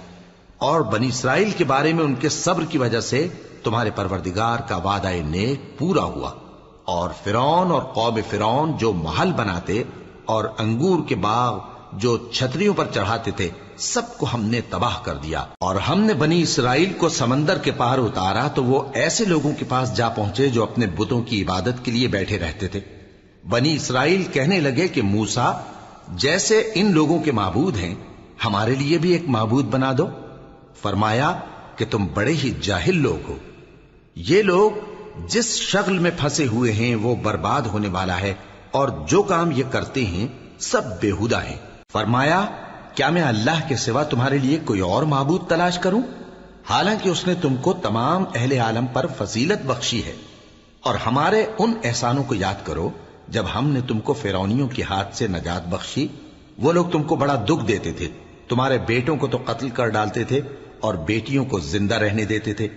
اور بنی اسرائیل کے بارے میں ان کے صبر کی وجہ سے تمہارے پروردگار کا وعدہ نیک پورا ہوا۔ اور فرعون اور قوم فرعون جو محل بناتے اور انگور کے باغ جو چھتریوں پر چڑھاتے تھے سب کو ہم نے تباہ کر دیا۔ اور ہم نے بنی اسرائیل کو سمندر کے پار اتارا تو وہ ایسے لوگوں کے پاس جا پہنچے جو اپنے بتوں کی عبادت کے لیے بیٹھے رہتے تھے۔ بنی اسرائیل کہنے لگے کہ موسیٰ جیسے ان لوگوں کے معبود ہیں ہمارے لیے بھی ایک معبود بنا دو۔ فرمایا کہ تم بڑے ہی جاہل لوگ ہو، یہ لوگ جس شغل میں پھنسے ہوئے ہیں وہ برباد ہونے والا ہے، اور جو کام یہ کرتے ہیں سب بےہودہ ہیں۔ فرمایا کیا میں اللہ کے سوا تمہارے لیے کوئی اور معبود تلاش کروں، حالانکہ اس نے تم کو تمام اہل عالم پر فضیلت بخشی ہے۔ اور ہمارے ان احسانوں کو یاد کرو جب ہم نے تم کو فرعونیوں کے ہاتھ سے نجات بخشی، وہ لوگ تم کو بڑا دکھ دیتے تھے، تمہارے بیٹوں کو تو قتل کر ڈالتے تھے اور بیٹیوں کو زندہ رہنے دیتے تھے،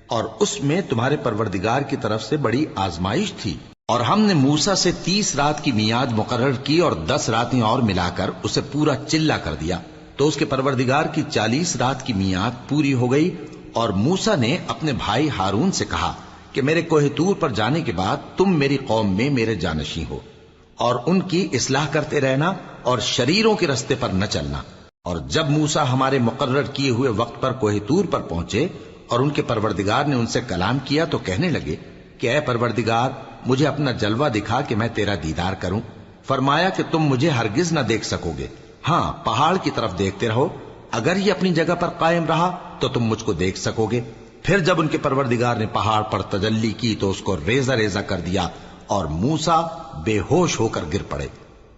اور اس میں تمہارے پروردگار کی طرف سے بڑی آزمائش تھی۔ اور ہم نے موسیٰ سے 30 رات کی میعاد مقرر کی اور 10 راتیں اور ملا کر اسے پورا چلہ کر دیا، تو اس کے پروردگار کی 40 رات کی میعاد پوری ہو گئی، اور موسیٰ نے اپنے بھائی ہارون سے کہا کہ میرے کوہ طور پر جانے کے بعد تم میری قوم میں میرے جانشین ہو، اور ان کی اصلاح کرتے رہنا اور شریروں کے رستے پر نہ چلنا۔ اور جب موسیٰ ہمارے مقرر کیے ہوئے وقت پر کوہ طور پر پہنچے اور ان کے پروردگار نے ان سے کلام کیا تو کہنے لگے کہ اے پروردگار، مجھے اپنا جلوہ دکھا کہ میں تیرا دیدار کروں۔ فرمایا کہ تم مجھے ہرگز نہ دیکھ سکو گے، ہاں پہاڑ کی طرف دیکھتے رہو، اگر یہ اپنی جگہ پر قائم رہا تو تم مجھ کو دیکھ سکو گے۔ پھر جب ان کے پروردگار نے پہاڑ پر تجلی کی تو اس کو ریزہ ریزہ کر دیا اور موسیٰ بے ہوش ہو کر گر پڑے۔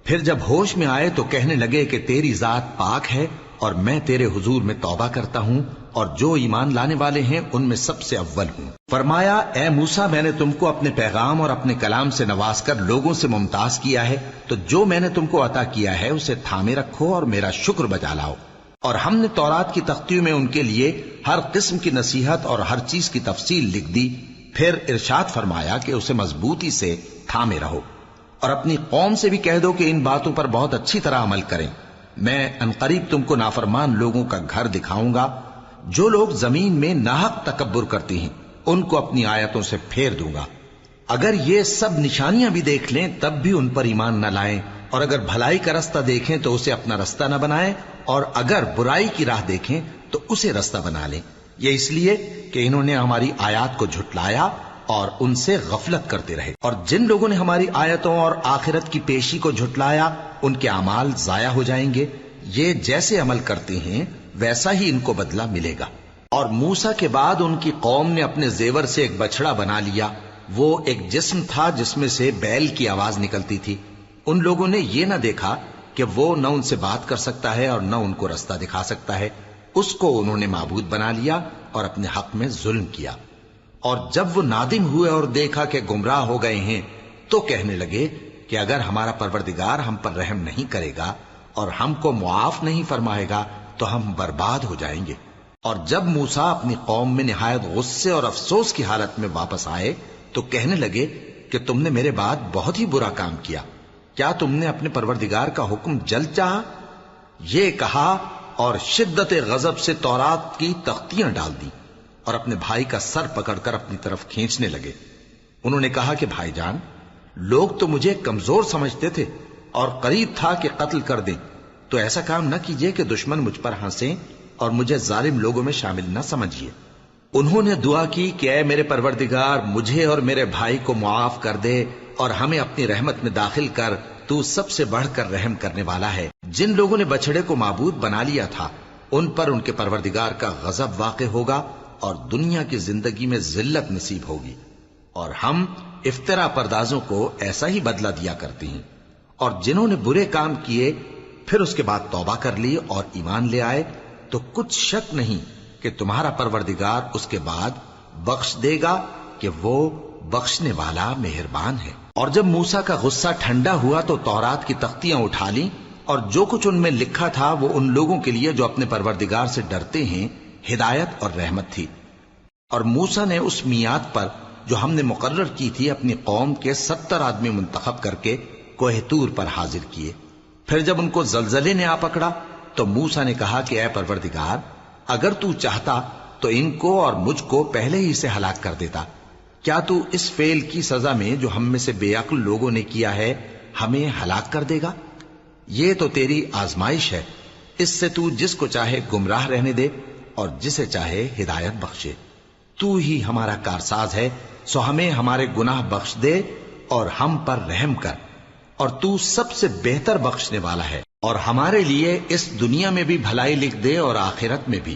پھر جب ہوش میں آئے تو کہنے لگے کہ تیری ذات پاک ہے اور میں تیرے حضور میں توبہ کرتا ہوں، اور جو ایمان لانے والے ہیں ان میں سب سے اول ہوں۔ فرمایا اے موسیٰ، میں نے تم کو اپنے پیغام اور اپنے کلام سے نواز کر لوگوں سے ممتاز کیا ہے، تو جو میں نے تم کو عطا کیا ہے اسے تھامے رکھو اور میرا شکر بجا لاؤ۔ اور ہم نے تورات کی تختیوں میں ان کے لیے ہر قسم کی نصیحت اور ہر چیز کی تفصیل لکھ دی۔ پھر ارشاد فرمایا کہ اسے مضبوطی سے تھامے رہو، اور اپنی قوم سے بھی کہہ دو کہ ان باتوں پر بہت اچھی طرح عمل کریں۔ میں عنقریب تم کو نافرمان لوگوں کا گھر دکھاؤں گا، جو لوگ زمین میں ناحق تکبر کرتے ہیں ان کو اپنی آیتوں سے پھیر دوں گا۔ اگر یہ سب نشانیاں بھی دیکھ لیں تب بھی ان پر ایمان نہ لائیں، اور اگر بھلائی کا رستہ دیکھیں تو اسے اپنا رستہ نہ بنائیں، اور اگر برائی کی راہ دیکھیں تو اسے رستہ بنا لیں۔ یہ اس لیے کہ انہوں نے ہماری آیات کو جھٹلایا اور ان سے غفلت کرتے رہے، اور جن لوگوں نے ہماری آیتوں اور آخرت کی پیشی کو جھٹلایا ان کے اعمال ضائع ہو جائیں گے۔ یہ جیسے عمل کرتے ہیں ویسا ہی ان کو بدلہ ملے گا۔ اور موسیٰ کے بعد ان کی قوم نے اپنے زیور سے ایک بچڑا بنا لیا، وہ ایک جسم تھا جس میں سے بیل کی آواز نکلتی تھی۔ ان لوگوں نے یہ نہ دیکھا کہ وہ نہ ان سے بات کر سکتا ہے اور نہ ان کو رستہ دکھا سکتا ہے، اس کو انہوں نے معبود بنا لیا اور اپنے حق میں ظلم کیا۔ اور جب وہ نادم ہوئے اور دیکھا کہ گمراہ ہو گئے ہیں تو کہنے لگے کہ اگر ہمارا پروردگار ہم پر رحم نہیں کرے گا اور ہم کو معاف نہیں فرمائے گا تو ہم برباد ہو جائیں گے۔ اور جب موسیٰ اپنی قوم میں نہایت غصے اور افسوس کی حالت میں واپس آئے تو کہنے لگے کہ تم نے میرے بعد بہت ہی برا کام کیا، کیا تم نے اپنے پروردگار کا حکم جلد چاہا؟ یہ کہا اور شدت غضب سے تورات کی تختیاں ڈال دی اور اپنے بھائی کا سر پکڑ کر اپنی طرف کھینچنے لگے۔ انہوں نے کہا کہ بھائی جان، لوگ تو مجھے کمزور سمجھتے تھے اور قریب تھا کہ قتل کر دیں، تو ایسا کام نہ کیجیے کہ دشمن مجھ پر ہنسیں اور مجھے ظالم لوگوں میں شامل نہ سمجھیے۔ انہوں نے دعا کی کہ اے میرے پروردگار، مجھے اور میرے بھائی کو معاف کر دے اور ہمیں اپنی رحمت میں داخل کر، تو سب سے بڑھ کر رحم کرنے والا ہے۔ جن لوگوں نے بچڑے کو معبود بنا لیا تھا ان پر ان کے پروردگار کا غضب واقع ہوگا اور دنیا کی زندگی میں ذلت نصیب ہوگی، اور ہم افترا پردازوں کو ایسا ہی بدلہ دیا کرتے ہیں۔ اور جنہوں نے برے کام کیے پھر اس کے بعد توبہ کر لی اور ایمان لے آئے تو کچھ شک نہیں کہ تمہارا پروردگار اس کے بعد بخش دے گا کہ وہ بخشنے والا مہربان ہے۔ اور جب موسیٰ کا غصہ ٹھنڈا ہوا تو تورات کی تختیاں اٹھا لیں، اور جو کچھ ان میں لکھا تھا وہ ان لوگوں کے لیے جو اپنے پروردگار سے ڈرتے ہیں ہدایت اور رحمت تھی۔ اور موسیٰ نے اس میعاد پر جو ہم نے مقرر کی تھی اپنی قوم کے 70 آدمی منتخب کر کے کوہ طور پر حاضر کیے۔ پھر جب ان کو زلزلے نے آ پکڑا تو موسیٰ نے کہا کہ اے پروردگار، اگر تو چاہتا تو ان کو اور مجھ کو پہلے ہی سے ہلاک کر دیتا۔ کیا تو اس فعل کی سزا میں جو ہم میں سے بے عقل لوگوں نے کیا ہے ہمیں ہلاک کر دے گا؟ یہ تو تیری آزمائش ہے، اس سے تو جس کو چاہے گمراہ رہنے دے اور جسے چاہے ہدایت بخشے۔ تو ہی ہمارا کارساز ہے، سو ہمیں ہمارے گناہ بخش دے اور ہم پر رحم کر، اور تو سب سے بہتر بخشنے والا ہے۔ اور ہمارے لیے اس دنیا میں بھی بھلائی لکھ دے اور آخرت میں بھی،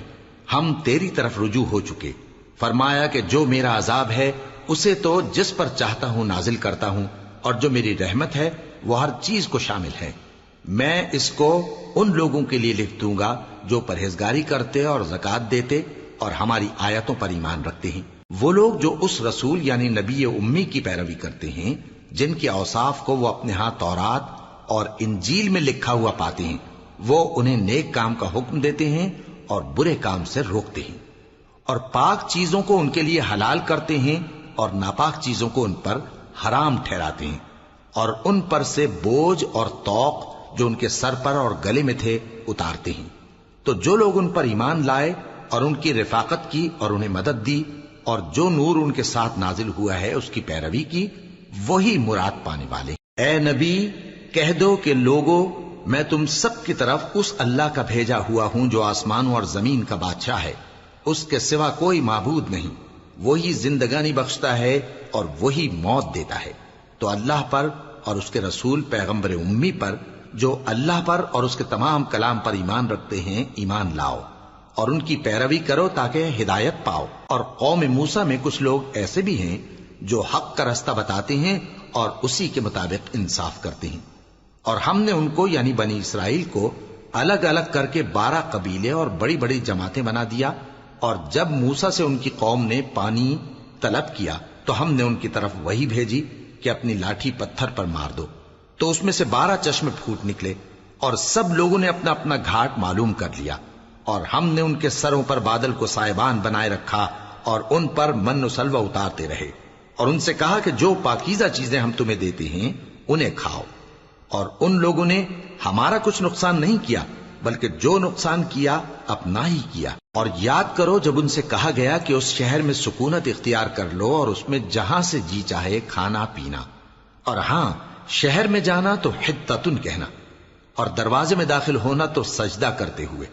ہم تیری طرف رجوع ہو چکے۔ فرمایا کہ جو میرا عذاب ہے اسے تو جس پر چاہتا ہوں نازل کرتا ہوں، اور جو میری رحمت ہے وہ ہر چیز کو شامل ہے۔ میں اس کو ان لوگوں کے لیے لکھ دوں گا جو پرہیزگاری کرتے اور زکوٰۃ دیتے اور ہماری آیتوں پر ایمان رکھتے ہیں، وہ لوگ جو اس رسول یعنی نبی امی کی پیروی کرتے ہیں جن کے اوصاف کو وہ اپنے ہاں تورات اور انجیل میں لکھا ہوا پاتے ہیں۔ وہ انہیں نیک کام کا حکم دیتے ہیں اور برے کام سے روکتے ہیں، اور پاک چیزوں کو ان کے لیے حلال کرتے ہیں اور ناپاک چیزوں کو ان پر حرام ٹھہراتے ہیں، اور ان پر سے بوجھ اور طوق جو ان کے سر پر اور گلے میں تھے اتارتے ہیں۔ تو جو لوگ ان پر ایمان لائے اور ان کی رفاقت کی اور انہیں مدد دی اور جو نور ان کے ساتھ نازل ہوا ہے اس کی پیروی کی، وہی مراد پانے والے۔ اے نبی کہہ دو کہ لوگو، میں تم سب کی طرف اس اللہ کا بھیجا ہوا ہوں جو آسمانوں اور زمین کا بادشاہ ہے، اس کے سوا کوئی معبود نہیں، وہی زندگانی بخشتا ہے اور وہی موت دیتا ہے۔ تو اللہ پر اور اس کے رسول پیغمبر امی پر جو اللہ پر اور اس کے تمام کلام پر ایمان رکھتے ہیں ایمان لاؤ اور ان کی پیروی کرو تاکہ ہدایت پاؤ۔ اور قوم موسیٰ میں کچھ لوگ ایسے بھی ہیں جو حق کا رستہ بتاتے ہیں اور اسی کے مطابق انصاف کرتے ہیں، اور ہم نے ان کو یعنی بنی اسرائیل کو الگ الگ کر کے 12 قبیلے اور بڑی بڑی جماعتیں بنا دیا، اور جب موسیٰ سے ان کی قوم نے پانی طلب کیا تو ہم نے ان کی طرف وہی بھیجی کہ اپنی لاٹھی پتھر پر مار دو، تو اس میں سے 12 چشمے پھوٹ نکلے، اور سب لوگوں نے اپنا اپنا گھاٹ معلوم کر لیا، اور ہم نے ان کے سروں پر بادل کو سائبان بنائے رکھا اور ان پر من و سلوہ اتارتے رہے، اور ان سے کہا کہ جو پاکیزہ چیزیں ہم تمہیں دیتے ہیں انہیں کھاؤ، اور ان لوگوں نے ہمارا کچھ نقصان نہیں کیا بلکہ جو نقصان کیا اپنا ہی کیا۔ اور یاد کرو جب ان سے کہا گیا کہ اس شہر میں سکونت اختیار کر لو اور اس میں جہاں سے جی چاہے کھانا پینا، اور ہاں شہر میں جانا تو حتتن کہنا، اور دروازے میں داخل ہونا تو سجدہ کرتے ہوئے،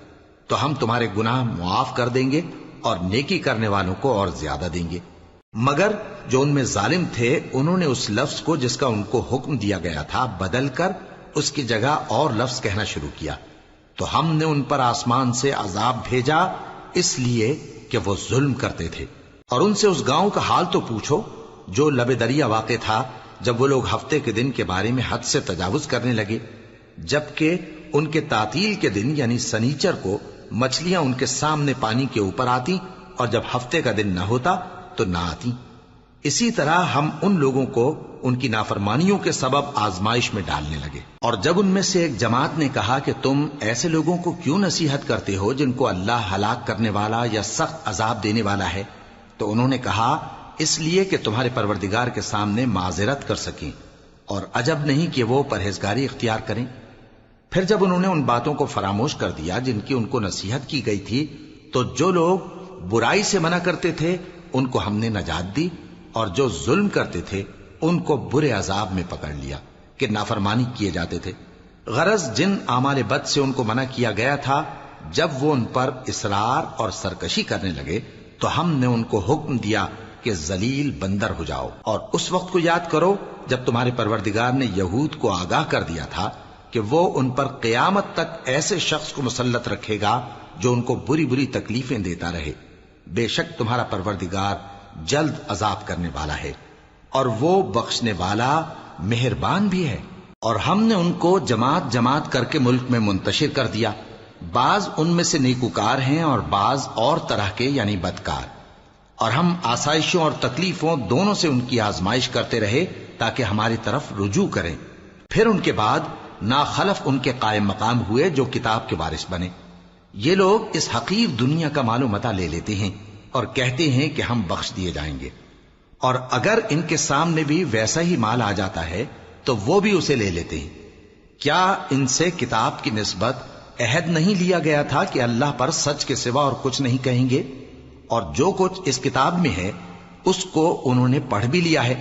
تو ہم تمہارے گناہ معاف کر دیں گے اور نیکی کرنے والوں کو اور زیادہ دیں گے۔ مگر جو ان میں ظالم تھے انہوں نے اس لفظ کو جس کا ان کو حکم دیا گیا تھا بدل کر اس کی جگہ اور لفظ کہنا شروع کیا، تو ہم نے ان پر آسمان سے عذاب بھیجا اس لیے کہ وہ ظلم کرتے تھے۔ اور ان سے اس گاؤں کا حال تو پوچھو جو لب دریا واقع تھا، جب وہ لوگ ہفتے کے دن کے بارے میں حد سے تجاوز کرنے لگے، جبکہ ان کے تعطیل کے دن یعنی سنیچر کو مچھلیاں ان کے سامنے پانی کے اوپر آتی اور جب ہفتے کا دن نہ ہوتا تو نہ آتی۔ اسی طرح ہم ان لوگوں کو ان کی نافرمانیوں کے سبب آزمائش میں ڈالنے لگے۔ اور جب ان میں سے ایک جماعت نے کہا کہ تم ایسے لوگوں کو کیوں نصیحت کرتے ہو جن کو اللہ ہلاک کرنے والا یا سخت عذاب دینے والا ہے، تو انہوں نے کہا اس لیے کہ تمہارے پروردگار کے سامنے معذرت کر سکیں، اور عجب نہیں کہ وہ پرہیزگاری اختیار کریں۔ پھر جب انہوں نے ان باتوں کو فراموش کر دیا جن کی ان کو نصیحت کی گئی تھی، تو جو لوگ برائی سے منع کرتے تھے ان کو ہم نے نجات دی، اور جو ظلم کرتے تھے ان کو برے عذاب میں پکڑ لیا کہ نافرمانی کیے جاتے تھے۔ غرض جن اعمال بد سے ان کو منع کیا گیا تھا، جب وہ ان پر اصرار اور سرکشی کرنے لگے تو ہم نے ان کو حکم دیا کہ ذلیل بندر ہو جاؤ۔ اور اس وقت کو یاد کرو جب تمہارے پروردگار نے یہود کو آگاہ کر دیا تھا کہ وہ ان پر قیامت تک ایسے شخص کو مسلط رکھے گا جو ان کو بری بری تکلیفیں دیتا رہے۔ بے شک تمہارا پروردگار جلد عذاب کرنے والا ہے اور وہ بخشنے والا مہربان بھی ہے۔ اور ہم نے ان کو جماعت جماعت کر کے ملک میں منتشر کر دیا، بعض ان میں سے نیکوکار ہیں اور بعض اور طرح کے یعنی بدکار، اور ہم آسائشوں اور تکلیفوں دونوں سے ان کی آزمائش کرتے رہے تاکہ ہماری طرف رجوع کریں۔ پھر ان کے بعد ناخلف ان کے قائم مقام ہوئے جو کتاب کے وارث بنے۔ یہ لوگ اس حقیر دنیا کا مال و متاع لے لیتے ہیں اور کہتے ہیں کہ ہم بخش دیے جائیں گے، اور اگر ان کے سامنے بھی ویسا ہی مال آ جاتا ہے تو وہ بھی اسے لے لیتے ہیں۔ کیا ان سے کتاب کی نسبت عہد نہیں لیا گیا تھا کہ اللہ پر سچ کے سوا اور کچھ نہیں کہیں گے؟ اور جو کچھ اس کتاب میں ہے اس کو انہوں نے پڑھ بھی لیا ہے،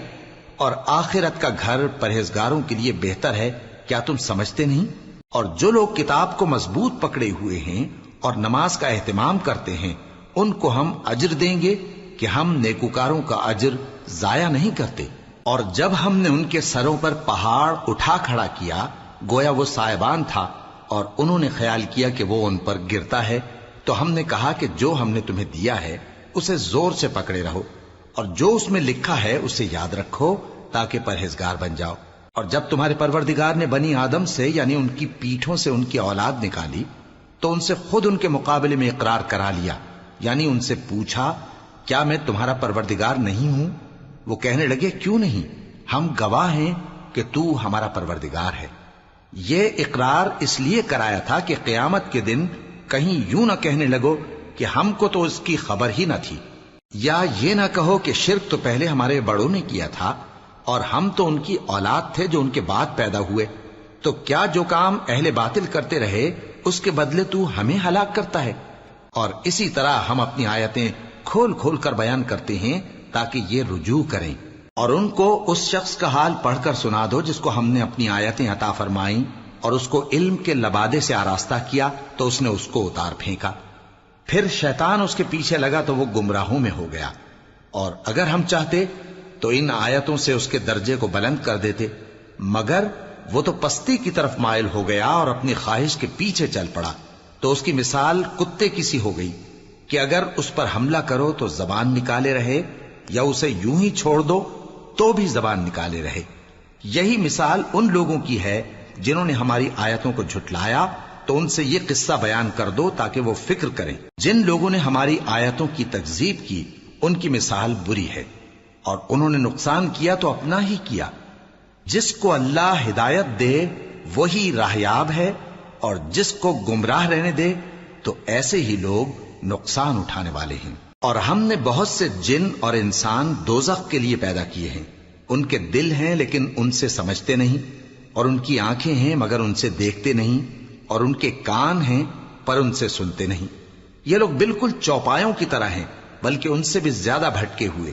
اور آخرت کا گھر پرہیزگاروں کے لیے بہتر ہے، کیا تم سمجھتے نہیں؟ اور جو لوگ کتاب کو مضبوط پکڑے ہوئے ہیں اور نماز کا اہتمام کرتے ہیں ان کو ہم اجر دیں گے کہ ہم نیکوکاروں کا اجر ضائع نہیں کرتے۔ اور جب ہم نے ان کے سروں پر پہاڑ اٹھا کھڑا کیا گویا وہ سائبان تھا، اور انہوں نے خیال کیا کہ وہ ان پر گرتا ہے، تو ہم نے کہا کہ جو ہم نے تمہیں دیا ہے اسے زور سے پکڑے رہو، اور جو اس میں لکھا ہے اسے یاد رکھو تاکہ پرہیزگار بن جاؤ۔ اور جب تمہارے پروردگار نے بنی آدم سے یعنی ان کی پیٹھوں سے ان کی اولاد نکالی تو ان سے خود ان کے مقابلے میں اقرار کرا لیا، یعنی ان سے پوچھا کیا میں تمہارا پروردگار نہیں ہوں؟ وہ کہنے لگے کیوں نہیں، ہم گواہ ہیں کہ تو ہمارا پروردگار ہے۔ یہ اقرار اس لیے کرایا تھا کہ قیامت کے دن کہیں یوں نہ کہنے لگو کہ ہم کو تو اس کی خبر ہی نہ تھی، یا یہ نہ کہو کہ شرک تو پہلے ہمارے بڑوں نے کیا تھا اور ہم تو ان کی اولاد تھے جو ان کے بعد پیدا ہوئے۔ تو کیا جو کام اہل باطل کرتے رہے اس کے بدلے تو ہمیں ہلاک کرتا ہے؟ اور اسی طرح ہم اپنی آیتیں کھول کھول کر بیان کرتے ہیں تاکہ یہ رجوع کریں۔ اور ان کو اس شخص کا حال پڑھ کر سنا دو جس کو ہم نے اپنی آیتیں عطا فرمائیں اور اس کو علم کے لبادے سے آراستہ کیا تو اس نے اس کو اتار پھینکا، پھر شیطان اس کے پیچھے لگا تو وہ گمراہوں میں ہو گیا۔ اور اگر ہم چاہتے تو ان آیتوں سے اس کے درجے کو بلند کر دیتے، مگر وہ تو پستی کی طرف مائل ہو گیا اور اپنی خواہش کے پیچھے چل پڑا، تو اس کی مثال کتے کی سی ہو گئی کہ اگر اس پر حملہ کرو تو زبان نکالے رہے، یا اسے یوں ہی چھوڑ دو تو بھی زبان نکالے رہے۔ یہی مثال ان لوگوں کی ہے جنہوں نے ہماری آیتوں کو جھٹلایا، تو ان سے یہ قصہ بیان کر دو تاکہ وہ فکر کریں۔ جن لوگوں نے ہماری آیتوں کی تکذیب کی ان کی مثال بری ہے، اور انہوں نے نقصان کیا تو اپنا ہی کیا۔ جس کو اللہ ہدایت دے وہی راہیاب ہے، اور جس کو گمراہ رہنے دے تو ایسے ہی لوگ نقصان اٹھانے والے ہیں۔ اور ہم نے بہت سے جن اور انسان دوزخ کے لیے پیدا کیے ہیں، ان کے دل ہیں لیکن ان سے سمجھتے نہیں، اور ان کی آنکھیں ہیں مگر ان سے دیکھتے نہیں، اور ان کے کان ہیں پر ان سے سنتے نہیں۔ یہ لوگ بالکل چوپایوں کی طرح ہیں، بلکہ ان سے بھی زیادہ بھٹکے ہوئے۔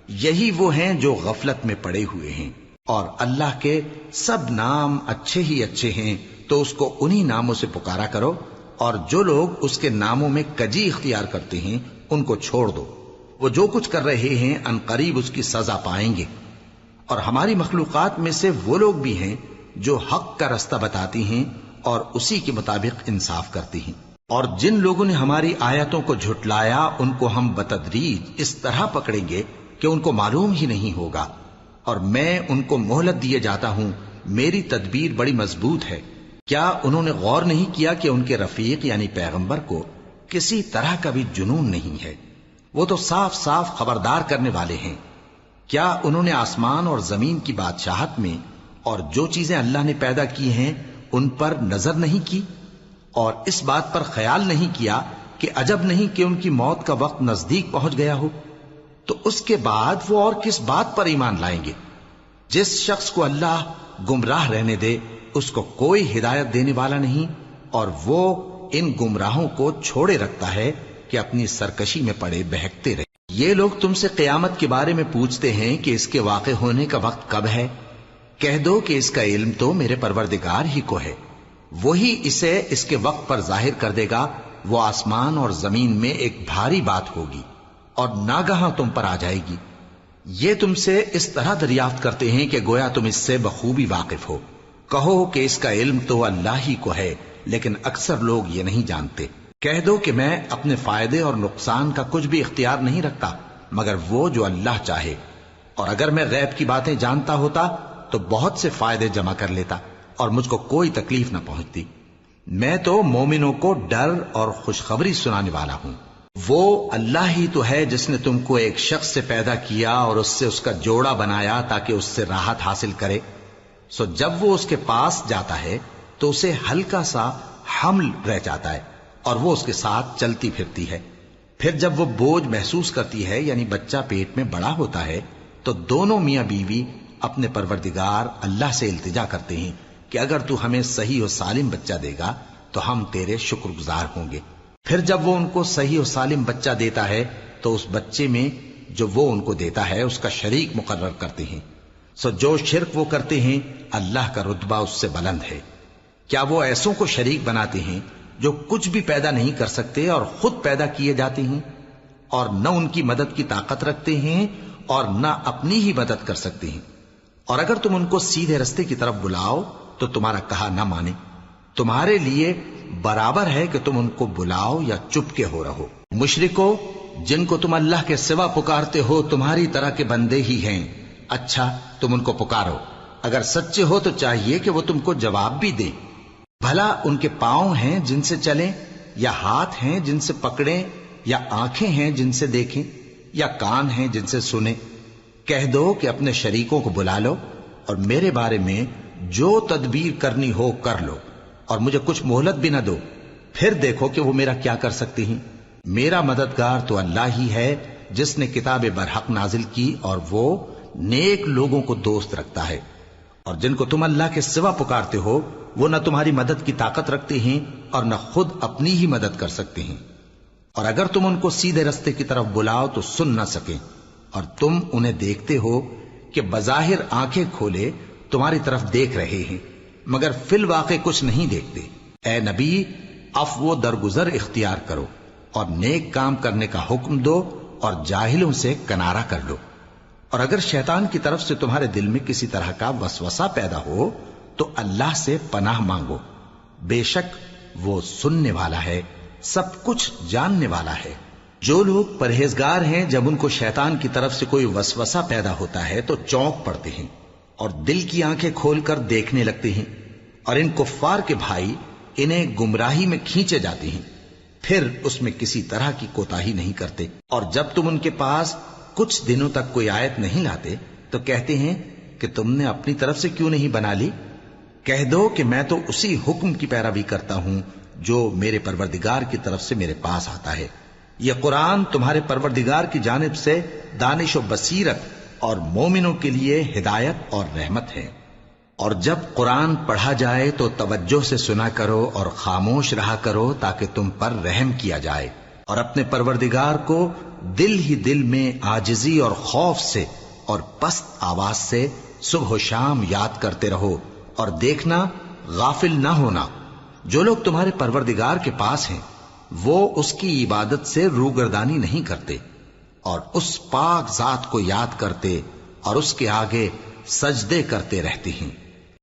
یہی وہ ہیں جو غفلت میں پڑے ہوئے ہیں۔ اور اللہ کے سب نام اچھے ہی اچھے ہیں، تو اس کو انہی ناموں سے پکارا کرو، اور جو لوگ اس کے ناموں میں کجی اختیار کرتے ہیں ان کو چھوڑ دو۔ وہ جو کچھ کر رہے ہیں ان قریب اس کی سزا پائیں گے۔ اور ہماری مخلوقات میں سے وہ لوگ بھی ہیں جو حق کا رستہ بتاتی ہیں اور اسی کے مطابق انصاف کرتی ہیں۔ اور جن لوگوں نے ہماری آیتوں کو جھٹلایا ان کو ہم بتدریج اس طرح پکڑیں گے کہ ان کو معلوم ہی نہیں ہوگا، اور میں ان کو مہلت دیے جاتا ہوں، میری تدبیر بڑی مضبوط ہے۔ کیا انہوں نے غور نہیں کیا کہ ان کے رفیق یعنی پیغمبر کو کسی طرح کا بھی جنون نہیں ہے؟ وہ تو صاف صاف خبردار کرنے والے ہیں۔ کیا انہوں نے آسمان اور زمین کی بادشاہت میں اور جو چیزیں اللہ نے پیدا کی ہیں ان پر نظر نہیں کی، اور اس بات پر خیال نہیں کیا کہ عجب نہیں کہ ان کی موت کا وقت نزدیک پہنچ گیا ہو؟ تو اس کے بعد وہ اور کس بات پر ایمان لائیں گے؟ جس شخص کو اللہ گمراہ رہنے دے اس کو کوئی ہدایت دینے والا نہیں، اور وہ ان گمراہوں کو چھوڑے رکھتا ہے کہ اپنی سرکشی میں پڑے بہکتے رہے۔ یہ لوگ تم سے قیامت کے بارے میں پوچھتے ہیں کہ اس کے واقع ہونے کا وقت کب ہے؟ کہہ دو کہ اس کا علم تو میرے پروردگار ہی کو ہے، وہی اسے اس کے وقت پر ظاہر کر دے گا۔ وہ آسمان اور زمین میں ایک بھاری بات ہوگی اور ناگہاں تم پر آ جائے گی۔ یہ تم سے اس طرح دریافت کرتے ہیں کہ گویا تم اس سے بخوبی واقف ہو۔ کہو کہ اس کا علم تو اللہ ہی کو ہے، لیکن اکثر لوگ یہ نہیں جانتے۔ کہہ دو کہ میں اپنے فائدے اور نقصان کا کچھ بھی اختیار نہیں رکھتا مگر وہ جو اللہ چاہے، اور اگر میں غیب کی باتیں جانتا ہوتا تو بہت سے فائدے جمع کر لیتا اور مجھ کو کوئی تکلیف نہ پہنچتی۔ میں تو مومنوں کو ڈر اور خوشخبری سنانے والا ہوں۔ وہ اللہ ہی تو ہے جس نے تم کو ایک شخص سے پیدا کیا اور اس سے اس کا جوڑا بنایا تاکہ اس سے راحت حاصل کرے۔ سو جب وہ اس کے پاس جاتا ہے تو اسے ہلکا سا حمل رہ جاتا ہے اور وہ اس کے ساتھ چلتی پھرتی ہے۔ پھر جب وہ بوجھ محسوس کرتی ہے یعنی بچہ پیٹ میں بڑا ہوتا ہے تو دونوں میاں بیوی اپنے پروردگار اللہ سے التجا کرتے ہیں کہ اگر تو ہمیں صحیح و سالم بچہ دے گا تو ہم تیرے شکر گزار ہوں گے۔ پھر جب وہ ان کو صحیح و سالم بچہ دیتا ہے تو اس بچے میں جو وہ ان کو دیتا ہے اس کا شریک مقرر کرتے ہیں۔ سو جو شرک وہ کرتے ہیں اللہ کا رتبہ اس سے بلند ہے۔ کیا وہ ایسوں کو شریک بناتے ہیں جو کچھ بھی پیدا نہیں کر سکتے اور خود پیدا کیے جاتے ہیں، اور نہ ان کی مدد کی طاقت رکھتے ہیں اور نہ اپنی ہی مدد کر سکتے ہیں؟ اور اگر تم ان کو سیدھے رستے کی طرف بلاؤ تو تمہارا کہا نہ مانے۔ تمہارے لیے برابر ہے کہ تم ان کو بلاؤ یا چپ کے ہو رہو۔ مشرکو، جن کو تم اللہ کے سوا پکارتے ہو تمہاری طرح کے بندے ہی ہیں۔ اچھا تم ان کو پکارو، اگر سچے ہو تو چاہیے کہ وہ تم کو جواب بھی دیں۔ بھلا ان کے پاؤں ہیں جن سے چلیں، یا ہاتھ ہیں جن سے پکڑیں، یا آنکھیں ہیں جن سے دیکھیں، یا کان ہیں جن سے سنیں؟ کہہ دو کہ اپنے شریکوں کو بلا لو اور میرے بارے میں جو تدبیر کرنی ہو کر لو، اور مجھے کچھ مہلت بھی نہ دو، پھر دیکھو کہ وہ میرا کیا کر سکتی ہیں۔ میرا مددگار تو اللہ ہی ہے جس نے کتاب برحق نازل کی، اور وہ نیک لوگوں کو دوست رکھتا ہے۔ اور جن کو تم اللہ کے سوا پکارتے ہو وہ نہ تمہاری مدد کی طاقت رکھتے ہیں اور نہ خود اپنی ہی مدد کر سکتے ہیں، اور اگر تم ان کو سیدھے رستے کی طرف بلاؤ تو سن نہ سکیں، اور تم انہیں دیکھتے ہو کہ بظاہر آنکھیں کھولے تمہاری طرف دیکھ رہے ہیں مگر فی الواقع کچھ نہیں دیکھتے۔ اے نبی، عفو و درگزر اختیار کرو اور نیک کام کرنے کا حکم دو اور جاہلوں سے کنارہ کر لو، اور اگر شیطان کی طرف سے تمہارے دل میں کسی طرح کا وسوسہ پیدا ہو تو اللہ سے پناہ مانگو، بے شک وہ سننے والا ہے، سب کچھ جاننے والا ہے۔ جو لوگ پرہیزگار ہیں جب ان کو شیطان کی طرف سے کوئی وسوسہ پیدا ہوتا ہے تو چونک پڑتے ہیں اور دل کی آنکھیں کھول کر دیکھنے لگتے ہیں، اور ان کفار کے بھائی انہیں گمراہی میں کھینچے جاتے ہیں، پھر اس میں کسی طرح کی کوتاہی نہیں کرتے، اور جب تم ان کے پاس کچھ دنوں تک کوئی آیت نہیں لاتے تو کہتے ہیں کہ تم نے اپنی طرف سے کیوں نہیں بنا لی؟ کہہ دو کہ میں تو اسی حکم کی پیروی کرتا ہوں جو میرے پروردگار کی طرف سے میرے پاس آتا ہے۔ یہ قرآن تمہارے پروردگار کی جانب سے دانش و بصیرت اور مومنوں کے لیے ہدایت اور رحمت ہے۔ اور جب قرآن پڑھا جائے تو توجہ سے سنا کرو اور خاموش رہا کرو تاکہ تم پر رحم کیا جائے، اور اپنے پروردگار کو دل ہی دل میں عاجزی اور خوف سے اور پست آواز سے صبح و شام یاد کرتے رہو، اور دیکھنا غافل نہ ہونا، جو لوگ تمہارے پروردگار کے پاس ہیں وہ اس کی عبادت سے روگردانی نہیں کرتے اور اس پاک ذات کو یاد کرتے اور اس کے آگے سجدے کرتے رہتے ہیں۔